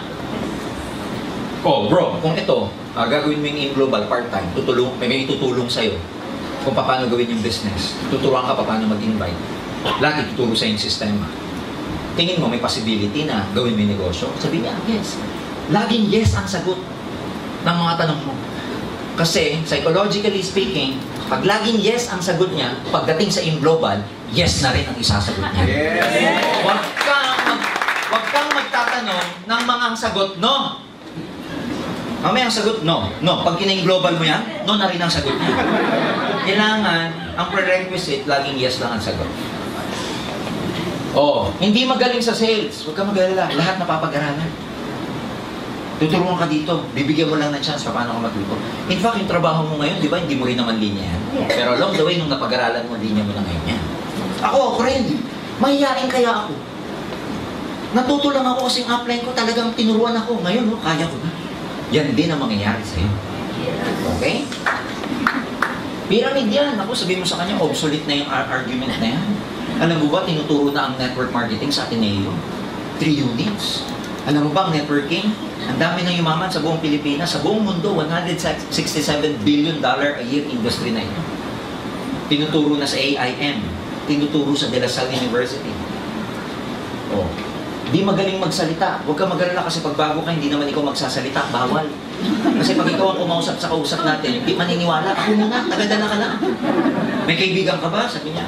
Oh, bro, kung ito, gagawin mo yung in global part-time, may itutulong sa'yo kung paano gawin yung business. Tuturuan ka paano mag-invite. Lagi tuturo sa yung sistema. Tingin mo may possibility na gawin mo yung negosyo? Sabi niya, yes. Laging yes ang sagot ng mga tanong mo. Kasi, psychologically speaking, pag laging yes ang sagot niya, pagdating sa in global, yes na rin ang isasagot niya. Yes. Huwag kang magtatanong ng mga ang sagot, no. Mamaya ang sagot, no. No. Pag kina-in global mo yan, no na rin ang sagot niya. Kailangan, ang prerequisite, laging yes lang ang sagot. Hindi magaling sa sales. Huwag kang mag-alala. Lahat napapag-aralan. Tuturuan ka dito. Bibigyan mo lang ng chance paano ka matuto. In fact, yung trabaho mo ngayon, di ba, hindi mo rin naman linya yan. Pero along the way, nung napag-aralan mo, linya mo na ngayon yan. Ako rin. Mahihain kaya ako. Natuto lang ako kasi yung upline ko, talagang tinuruan ako. Ngayon, kaya ko na. Yan din ang mangyayari sa'yo. Okay? Pyramid yan. Ako, sabihin mo sa kanya, obsolete na yung argument na yan. Alam mo ba, tinuturo na ang network marketing sa Ateneo? 3 units. Alam mo ba, ang networking? Ang dami ng yumaman sa buong Pilipinas, sa buong mundo, $167 billion a year industry na ito. Tinuturo na sa AIM. Tinuturo sa De La Salle University. Di magaling magsalita. Huwag kang mag-alala kasi pag bago ka, hindi naman ikaw magsasalita. Bawal. Kasi pag ikaw ang kumausap sa kausap natin, hindi maniniwala. Ako muna, tagadala ka lang. May kaibigan ka ba? Sabi niya,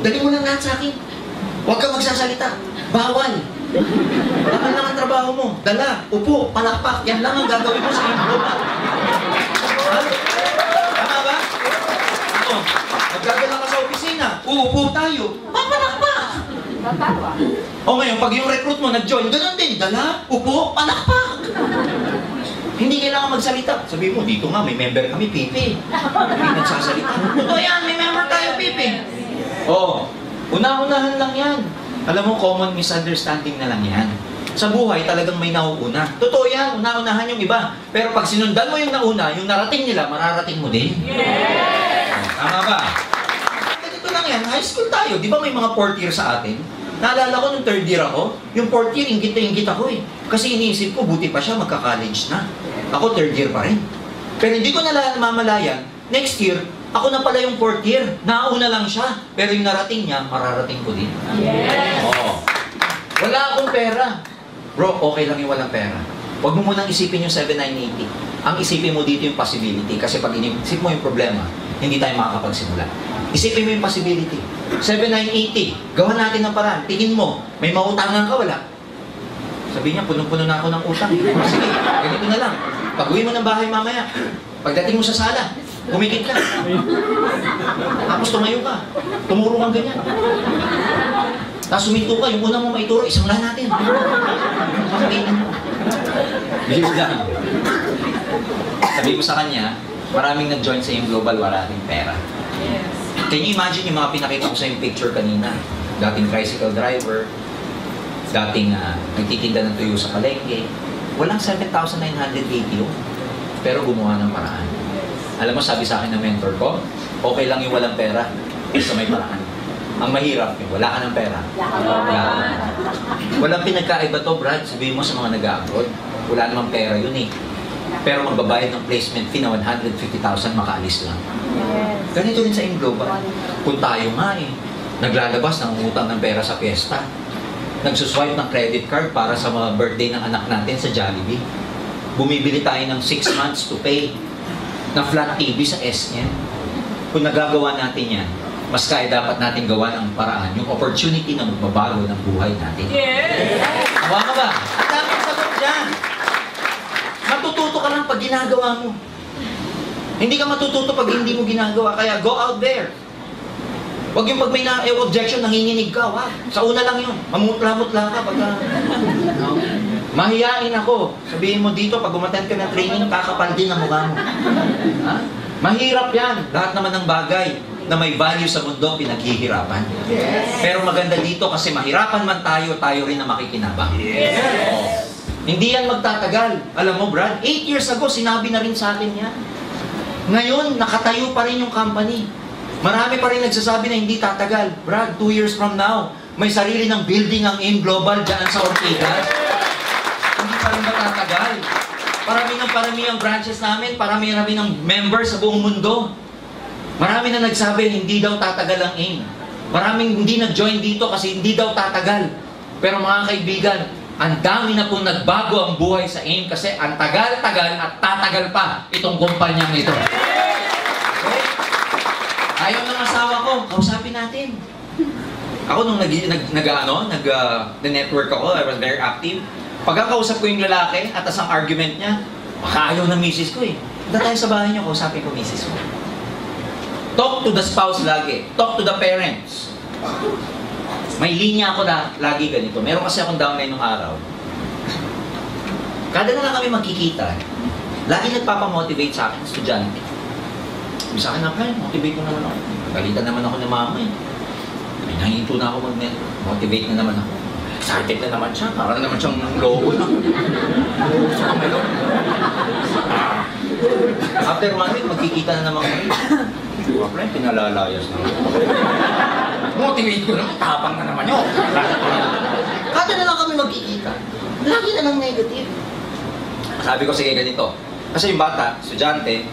dali mo lang lahat sa akin. Huwag kang magsasalita. Bawal. Laman lang ang trabaho mo. Dala, upo, palakpak. Yan lang ang gagawin mo sa iyong global. Ha? Tama ba? Magdadala ka sa opisina. Uupo tayo. Papalakpak. Ngayon, pag yung recruit mo nag-join, ganun din. Dala, upo, palakpak. Hindi kailangan magsalita. Sabi mo, dito nga, may member kami, Pipi. Hindi nagsasalita. Totoo yan, may member tayo, Pipi. Una-unahan lang yan. Alam mo, common misunderstanding na lang yan. Sa buhay, talagang may nauuna. Totoo yan, una-unahan yung iba. Pero pag sinundan mo yung nauna, yung narating nila, mararating mo din. Tama ba? Ganito lang yan, high school tayo. Di ba may mga 4th year sa atin? Naalala ko nung 3rd year ako, yung 4th year, inggit na inggit ako eh. Kasi iniisip ko, buti pa siya, magka-college na. Ako 3rd year pa rin. Pero hindi ko namamalayan, next year, ako na pala yung 4th year. Nauna lang siya. Pero yung narating niya, mararating ko din. Yes. Wala akong pera. Bro, okay lang yung walang pera. Huwag mo munang isipin yung 7980. Ang isipin mo dito yung possibility. Kasi pag inisip mo yung problema, hindi tayo makakapagsimula. Isipin mo yung possibility. 7980, gawa natin ng paraan. Tingin mo, may mautangan ka, wala. Sabi niya, punong-puno na ako ng utang. Sige, ganito na lang. Pag-uwi mo ng bahay mamaya, pagdating mo sa sala, kumikit ka. Tapos tumayo ka. Tumuro kang ganyan. Tapos suminto ka, yung unang mo maituro, isang lang natin. Sabihin mo. Bilis lang. Sabi mo sa kanya, maraming nag-join sa yung global, wala rin pera. Yes. Can you imagine yung mga pinakita ko sa yung picture kanina? Dating tricycle driver, dating nagtitinda ng tuyo sa palengke. Walang 7,980 yun. Pero gumawa ng paraan. Alam mo, sabi sa akin ng mentor ko, okay lang yung walang pera, basta may paraan. Ang mahirap, yung wala ka ng pera. Walang pinagkaiba to, Brad. Sabihin mo sa mga nag-abroad, wala namang pera yun eh. Pero magbabayad ng placement fee na 150,000, makaalis lang. Ganito rin sa in-global. Kung tayo nga eh, naglalabas ng utang ng pera sa piyesta, nagsuswipe ng credit card para sa mga birthday ng anak natin sa Jollibee, bumibili tayo ng 6 months to pay na flat TV sa SM. Kung nagagawa natin yan, mas kaya dapat natin gawa ng paraan, yung opportunity na magbabago ng buhay natin. Yes. Tawa ka ba? Ang daming sagot dyan. Matututo ka lang pag ginagawa mo. Hindi ka matututo pag hindi mo ginagawa. Kaya go out there. Huwag yung pag may objection, nanginginig ka. Wag. Sa una lang yun. Mamutla-mutla ka. No? Mahiyain ako. Sabihin mo dito, pag umattend ka ng training, kakapal din ang mukha mo. Ha? Mahirap yan. Lahat naman ng bagay na may value sa mundo, pinaghihirapan. Yes. Pero maganda dito kasi mahirapan man tayo, tayo rin na makikinabang. Yes. Hindi yan magtatagal. Alam mo, Brad, 8 years ago, sinabi na rin sa akin yan. Ngayon, nakatayo pa rin yung company. Marami pa rin nagsasabi na hindi tatagal. Brad, 2 years from now, may sarili ng building ang in global dyan sa Ortigas. Hindi pa rin matatagal. Parami ang branches namin, parami ng members sa buong mundo. Marami na nagsabi, hindi daw tatagal ang AIM. Maraming hindi nag-join dito kasi hindi daw tatagal. Pero mga kaibigan, ang dami na pong nagbago ang buhay sa AIM kasi ang tagal-tagal at tatagal pa itong kumpanyang ito. Okay? Ayaw ng asawa ko, kausapin natin. Ako nung nag-network ako, I was very active. Pagkakausap ko yung lalaki at ang argument niya, baka ayaw ng misis ko eh. Punta tayo sa bahay niyo, kausapin ko misis ko. Talk to the spouse lagi. Talk to the parents. May linya ako lagi ganito. Meron kasi akong downline nung araw. Kada na lang kami magkikita, lagi nagpapamotivate sa akin, estudyante. Sabi sa akin na, motivate mo naman ako. Galitan naman ako ng mama eh. May nahinto na ako mag-network. Motivate na naman ako. Excited na naman siya. Parang naman siyang logo na. After 1 week, magkikita na naman kami. Diba, friend, pinalalayas na. Motivate ko naman, tapang na naman yun. Kada na lang kami magkikita. Lagi na lang negative. Sabi ko, sige ganito. Kasi yung bata, estudyante,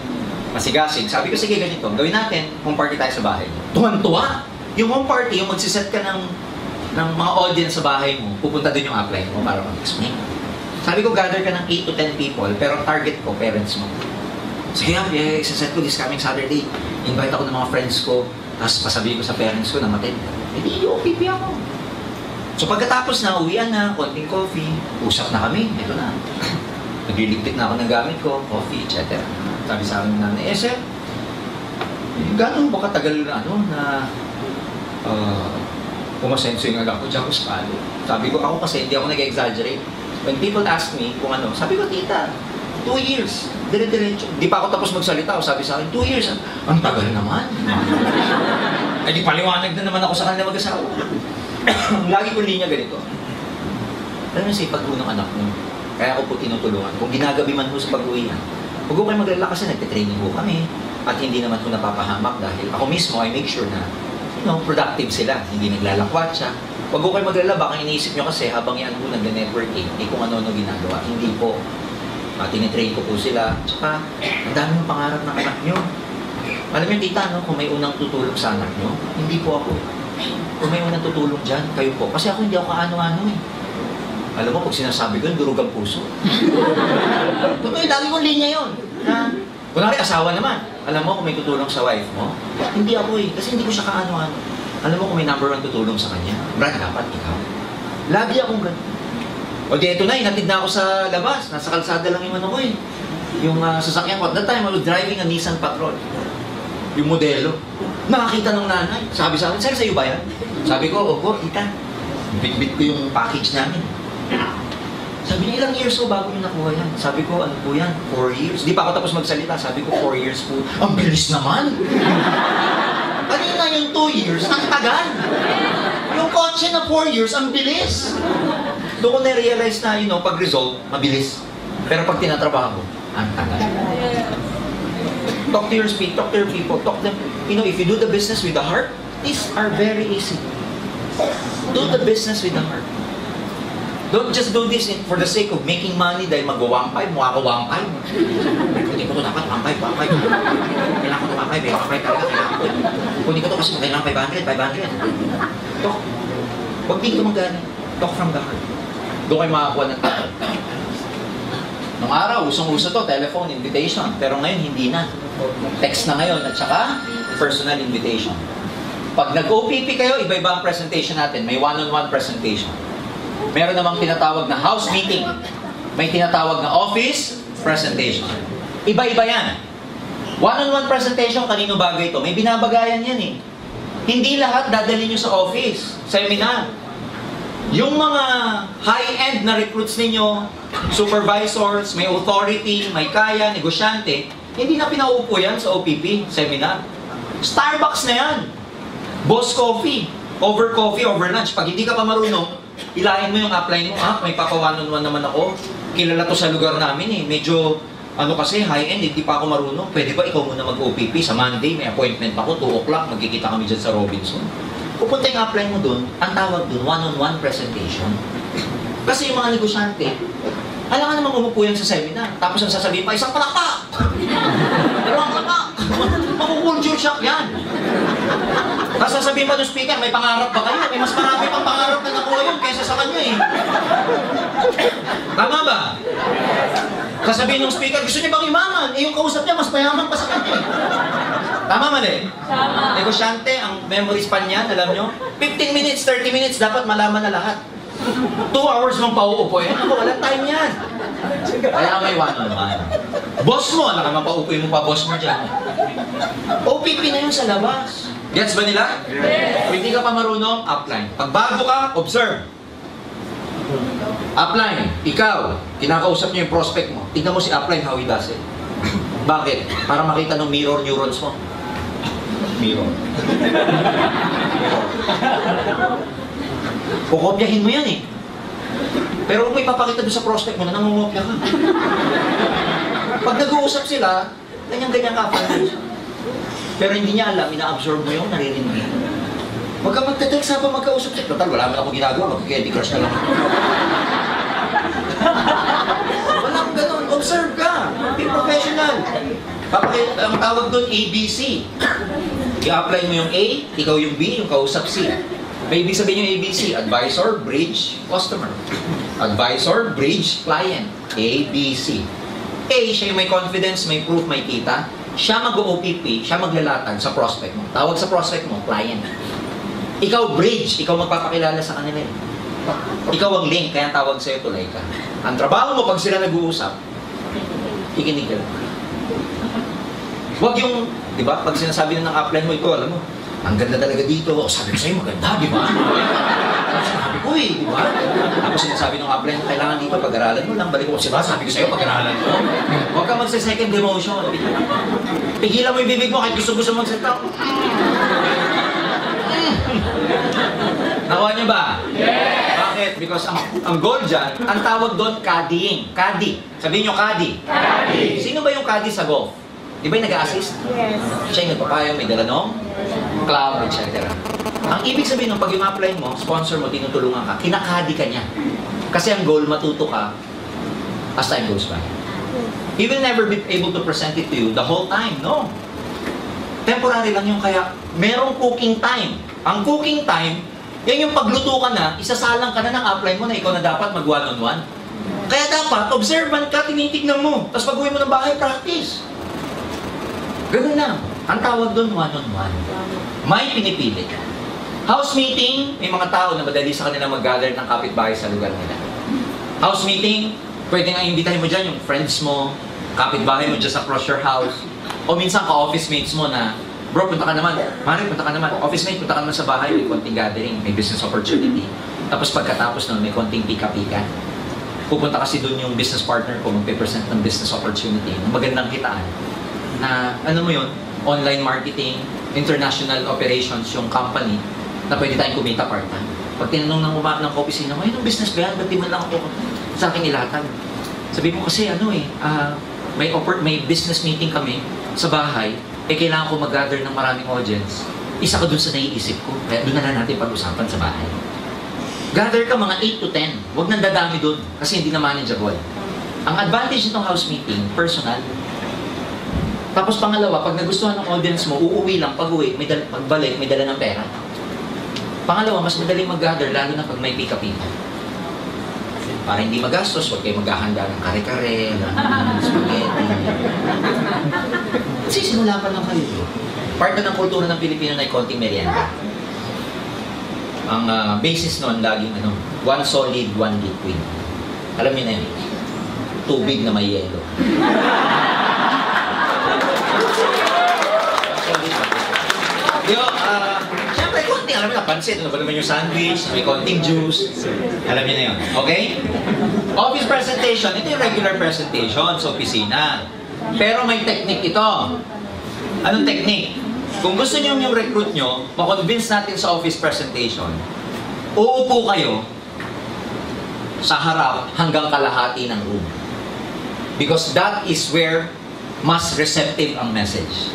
masigasig. Sabi ko, sige ganito. Gawin natin, home party tayo sa bahay. Tuwan-tuwa! Yung home party, yung magsiset ka ng mga audience sa bahay mo, pupunta din yung upline mo para mag-explain. Sabi ko, gather ka ng 8 to 10 people, pero ang target ko, parents mo. Sige, isa-set ko this coming Saturday. Invite ako ng mga friends ko, tapos pasabihin ko sa parents ko na matid. Hindi, OPP ako. So pagkatapos na, uwian na, konting coffee, usap na kami, ito na. Nagliligpit na ako ng gamit ko, coffee, etc. Sabi sa akin ng nanay, sir, gano'n ba katagal na pumasenso yung anak ko dyan ko sa palo. Sabi ko, ako kasi hindi ako nag-exaggerate. When people ask me kung ano, sabi ko, tita, 2 years. Dire-diretso. Di pa ako tapos magsalita. O sabi sa akin, 2 years. Ang tagal naman. Ay di paliwanag na naman ako sa kanila mag-asawa. Lagi ko linya ganito. Alam mo sa ipag-unang anak mo. Kaya ako po tinutulungan. Kung ginagabi man ho sa pag-uwihan, huwag ko kayo maglala kasi nagte-training ho kami. At hindi naman ho napapahamak dahil ako mismo I make sure na productive sila. Hindi naglalakwat siya. Huwag ko kayo maglala. Baka iniisip nyo kasi habang yan ho nag-networking, kung ano-ano ginagawa. Hindi po. Tinitrain ko po sila. Tsaka, ang dami ng pangarap ng anak nyo. Alam nyo, tita, no, kung may unang tutulong sa anak nyo, hindi po ako. Kung may unang tutulong dyan, kayo po. Kasi ako hindi ako kaano-ano eh. Alam mo, pag sinasabi ko, durog ang puso. Totoo, lagi kong linya yun. Kunwari, asawa naman. Alam mo, kung may tutulong sa wife mo, hindi ako eh. Kasi hindi ko siya kaano-ano. Alam mo, kung may number 1 tutulong sa kanya, Brad, dapat ikaw. Lagi akong ganun. O di, eto na, inatid na ako sa labas. Nasa kalsada lang yung ano ko eh. Yung sasakyan ko. At that time, I was driving a Nissan Patrol. Yung modelo. Nakakita ng nanay. Sabi sa akin, sir, sa'yo ba yan? Sabi ko, opo, tita. Bit-bit ko yung package namin. Sabi niya, ilang years po bago niyo nakuha yan? Sabi ko, ano po yan? 4 years. Di pa ako tapos magsalita. Sabi ko, 4 years po. Ang bilis naman! Kanina yung 2 years, ang tagal! Yung kotse na 4 years, ang bilis! Doon ko na-realize na, pag result, mabilis. Pero pag tinatrabaho, ang tagal. Talk to your speed, talk to your people, talk to them. If you do the business with the heart, these are very easy. Do the business with the heart. Don't just do this for the sake of making money dahil mag-1.5, mukha ko 1.5. Kunin ko ito dapat, 1.5. Kailangan ko ito 1.5 talaga, kailangan ko. Kunin ko ito kasi kailangan 500. Talk. Huwag din ka magaling. Talk from the heart. Doon kayo makakuha ng tao. Nung araw, usong-uso to, telephone invitation. Pero ngayon, hindi na. Text na ngayon at saka personal invitation. Pag nag-OPP kayo, iba-iba ang presentation natin. May one-on-one presentation. Meron namang tinatawag na house meeting. May tinatawag na office presentation. Iba-iba yan. One-on-one presentation, kanino bagay ito? May binabagayan yan eh. Hindi lahat dadalhin nyo sa office, seminar. Yung mga high-end na recruits ninyo, supervisors, may authority, may kaya, negosyante, hindi na pinaupo yan sa OPP, seminar. Starbucks na yan. Boss coffee, over lunch. Pag hindi ka pa marunong, ilahin mo yung upline mo, may papa-one-on-one naman ako. Kilala to sa lugar namin eh. Medyo, kasi high-end, hindi pa ako marunong. Pwede ba ikaw muna mag-OPP? Sa Monday, may appointment ako, 2 o'clock, magkikita kami dyan sa Robinson. Pupunta yung upline mo dun, ang tawag dun, one-on-one presentation. Kasi yung mga negosyante, Alam ka naman umupo yan sa seminar. Tapos ang sasabihin pa, isang palakpak! Dalawang palakpak! Makukulture shock yan. Tapos sasabihin pa ng speaker, may pangarap ba kayo? May mas marami pang pangarap na nakuha yun kaysa sa kanya eh. Tama ba? Sasabihin ng speaker, gusto niya bang imaman? Eh yung kausap niya, mas mayaman pa sa kanya eh. Tama mali? Tama. Negosyante, ang memory span niyan, alam nyo? 15 minutes, 30 minutes, dapat malaman na lahat. 2 hours mong pauupo yan. Ako, walang time yan. Kaya may one-on-one. Boss mo, alam naman pauupoy mo pa boss mo dyan. OPP na yun sa labas. Gets ba nila? Yes. Kung hindi ka pa marunong, upline. Pag bago ka, observe. Upline, ikaw, kinakausap niyo yung prospect mo. Tignan mo si upline how he does it. Bakit? Para makita ng mirror neurons mo. Mirror. Kukopyahin mo yan eh. Pero kung may papakita doon sa prospect mo na nangungopya ka. Pag nag-uusap sila, ganyan-ganyan ka. Pero hindi niya alam, ina-absorb mo yung naririnig niya. Huwag ka magte-text habang magkausap siya. Total, wala man ako ginagawa, mag-candy crush na lang. Walang ganun, observe ka. Be professional. Ang tawag doon, ABC. I-apply mo yung A, ikaw yung B, yung kausap C. May ibig sabihin yung ABC, advisor, bridge, customer. Advisor, bridge, client. A, B, C. A, siya yung may confidence, may proof, may kita. Siya mag-OPP, siya maglalatag sa prospect mo. Tawag sa prospect mo, client. Ikaw bridge, ikaw magpapakilala sa kanila. Ikaw ang link, kaya tawag sa'yo tulay ka. Ang trabaho mo pag sila nag-uusap, kikinig ka lang. Huwag yung, di ba, pag sinasabi na ng upline mo, ito, alam mo, ang ganda talaga dito. O, sabi ko sa'yo, maganda, di ba? Sabi ko eh, di ba? Tapos sinasabi ng upline mo, kailangan dito, pag-aralan mo lang. Balik ko, sabi ko sa'yo, pag-aralan mo. Huwag ka magsa-second demotion. Pigilan mo yung bibig mo kahit gusto-gusto magsalita. Nakuha niyo ba? Yes. Bakit? Because ang goal dyan, ang tawag doon, caddying. Caddy. Sabihin nyo, caddy. Caddy. Sino ba yung caddy sa golf? Di ba yung nag-a-assist? Yes. Siya yung nagpapayo, may dala nung cloud, etc. Ang ibig sabihin nung pag yung apply mo, sponsor mo, tinutulungan ka, kinakadi ka niya. Kasi ang goal, matuto ka as time goes by. He will never be able to present it to you the whole time. No. Temporary lang yung kaya merong cooking time. Ang cooking time, yan yung pagluto ka na, isasalang ka na ng upline mo na ikaw na dapat mag one-on-one. Kaya dapat, observant ka, tinitignan mo. Tapos pag uwi mo ng bahay, practice. Ganun lang. Ang tawag doon, one-on-one. May pinipili ka. House meeting, may mga tao na madali sa kanila mag-gather ng kapitbahay sa lugar nila. House meeting, pwede nga imbitahin mo dyan yung friends mo, kapitbahay mo just across your house. O minsan ka-office mates mo na, bro, punta ka naman. Mari, punta ka naman. Office mate, punta ka naman sa bahay, may konting gathering, may business opportunity. Tapos pagkatapos nun, may konting pika-pika. Pupunta kasi doon yung business partner ko, magpe-present ng business opportunity, ng magandang kitaan. Na, ano mo yun, online marketing, international operations, yung company, na pwede tayong kumita part-time. Pag tinanong ng opisina mo, yung business ba yan? Ba't di man lang ako sa akin ilatag? Sabi mo kasi, may business meeting kami sa bahay, kailangan ko mag-gather ng maraming audience. Isa ka dun sa naiisip ko, kaya dun na lang natin pag-usapan sa bahay. Gather ka mga 8 to 10, huwag nang dadami dun, kasi hindi na manageable. Ang advantage nitong house meeting, personal. Tapos pangalawa, pag nagustuhan ng audience mo, uuwi lang, pag-uwi, pagbalik, may dala ng pera. Pangalawa, mas madaling mag-gather, lalo na pag may pika-pika. Para hindi magastos, huwag kayo maghahanda ng kare-kare, ng spaghetti. Kasi simula pa lang kayo. Part na ng kultura ng Pilipino na konting merienda. Ang basis nun, laging one solid, one liquid. Alam niyo na yun, tubig na may yelo. Siyempre, konting, alam mo na, pansit, ano ba naman yung sandwich, may konting juice. Alam niyo na yun, okay? Office presentation, ito yung regular presentation sa opisina. Pero may technique ito. Anong technique? Kung gusto niyo yung recruit nyo, makonvince natin sa office presentation, uupo kayo sa harap hanggang kalahati ng room. Because that is where mas receptive ang message.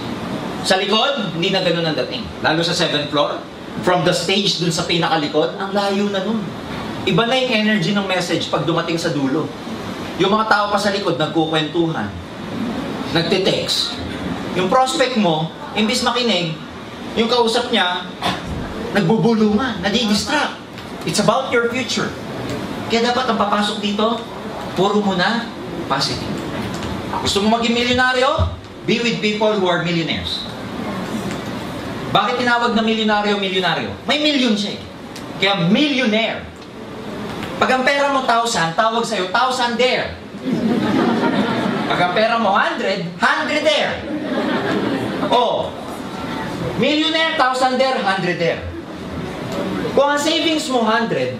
Sa likod, hindi na ganun ang dating. Lalo sa 7th floor, from the stage dun sa pinakalikod, ang layo na nun. Iba na yung energy ng message pag dumating sa dulo. Yung mga tao pa sa likod, nagkukwentuhan, nagtitext. Yung prospect mo, imbis makinig, yung kausap niya, nagbubulungan, nadidistract. It's about your future. Kaya dapat ang papasok dito, puro mo na positive. Gusto mo maging milyonaryo? Be with people who are millionaires. Bakit tinawag na milyonaryo? May million siya eh. Kaya millionaire. Pag ang pera mo 1,000, tawag sa'yo, 1,000-daire. Pag ang pera mo 100, 100-daire. Oh, millionaire, 1,000-daire, 100-daire. Kung ang savings mo 100,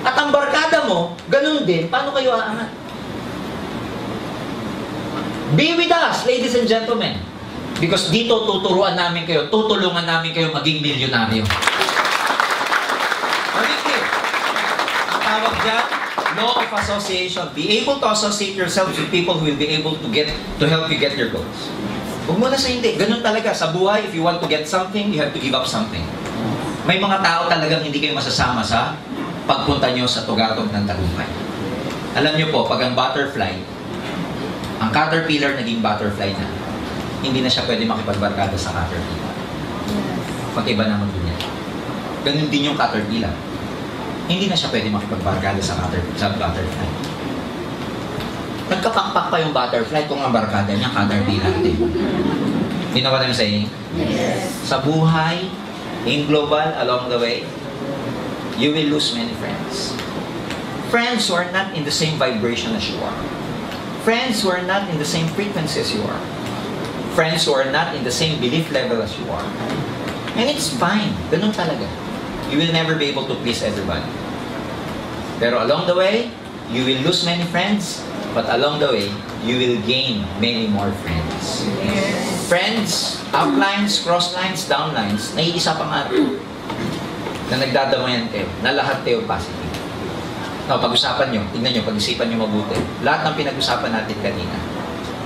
at ang barkada mo, ganun din, paano kayo aangat? Be with us, ladies and gentlemen. Because dito tutulungan namin kayo maging milyonaryo. Ulitin. Ang tawag dyan, law of association. Be able to associate yourself with people who will be able to help you get your goals. Huwag mo na sa hindi. Ganun talaga. Sa buhay, if you want to get something, you have to give up something. May mga tao talagang hindi kayo masasama sa pagpunta nyo sa tugatog ng tagumpay. Alam nyo po, pag ang butterfly, ang caterpillar naging butterfly na, hindi na siya pwede makipagbarkada sa caterpillar. Pag-iba naman din yan. Ganun din yung caterpillar. Hindi na siya pwede makipagbarkada sa butterfly. Nagkapakpak pa yung butterfly kung ang barkada niya caterpillar din. You know what I'm saying? Yes. Sa buhay, in global, along the way, you will lose many friends. Friends who are not in the same vibration as you are. Friends who are not in the same frequency as you are. Friends who are not in the same belief level as you are. And it's fine. Ganun talaga. You will never be able to please everybody. Pero along the way, you will lose many friends, but along the way, you will gain many more friends. Yes. Friends, uplines, crosslines, downlines, naiisa pa nga rin na nagdadamayan kayo, na lahat kayo positive. No, pag-usapan nyo, tignan nyo, pag-isipan nyo mabuti. Lahat ng pinag-usapan natin kanina,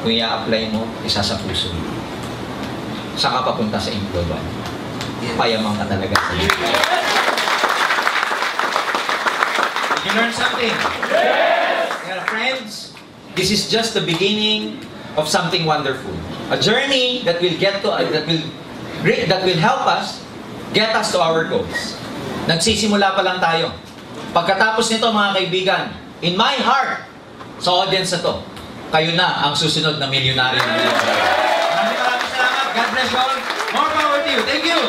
kung i-apply mo, isa sa puso. Saan ka papunta sa global? Payamang ka talaga sa iyo. Did you learn something? Yes! Yeah, friends, this is just the beginning of something wonderful. A journey that will that will help us get us to our goals. Nagsisimula pa lang tayo. Pagkatapos nito mga kaibigan, in my heart, sa audience na to, kayo na ang susunod na milyonaryo ng Maraming salamat. God bless you all. More power to you. Thank you.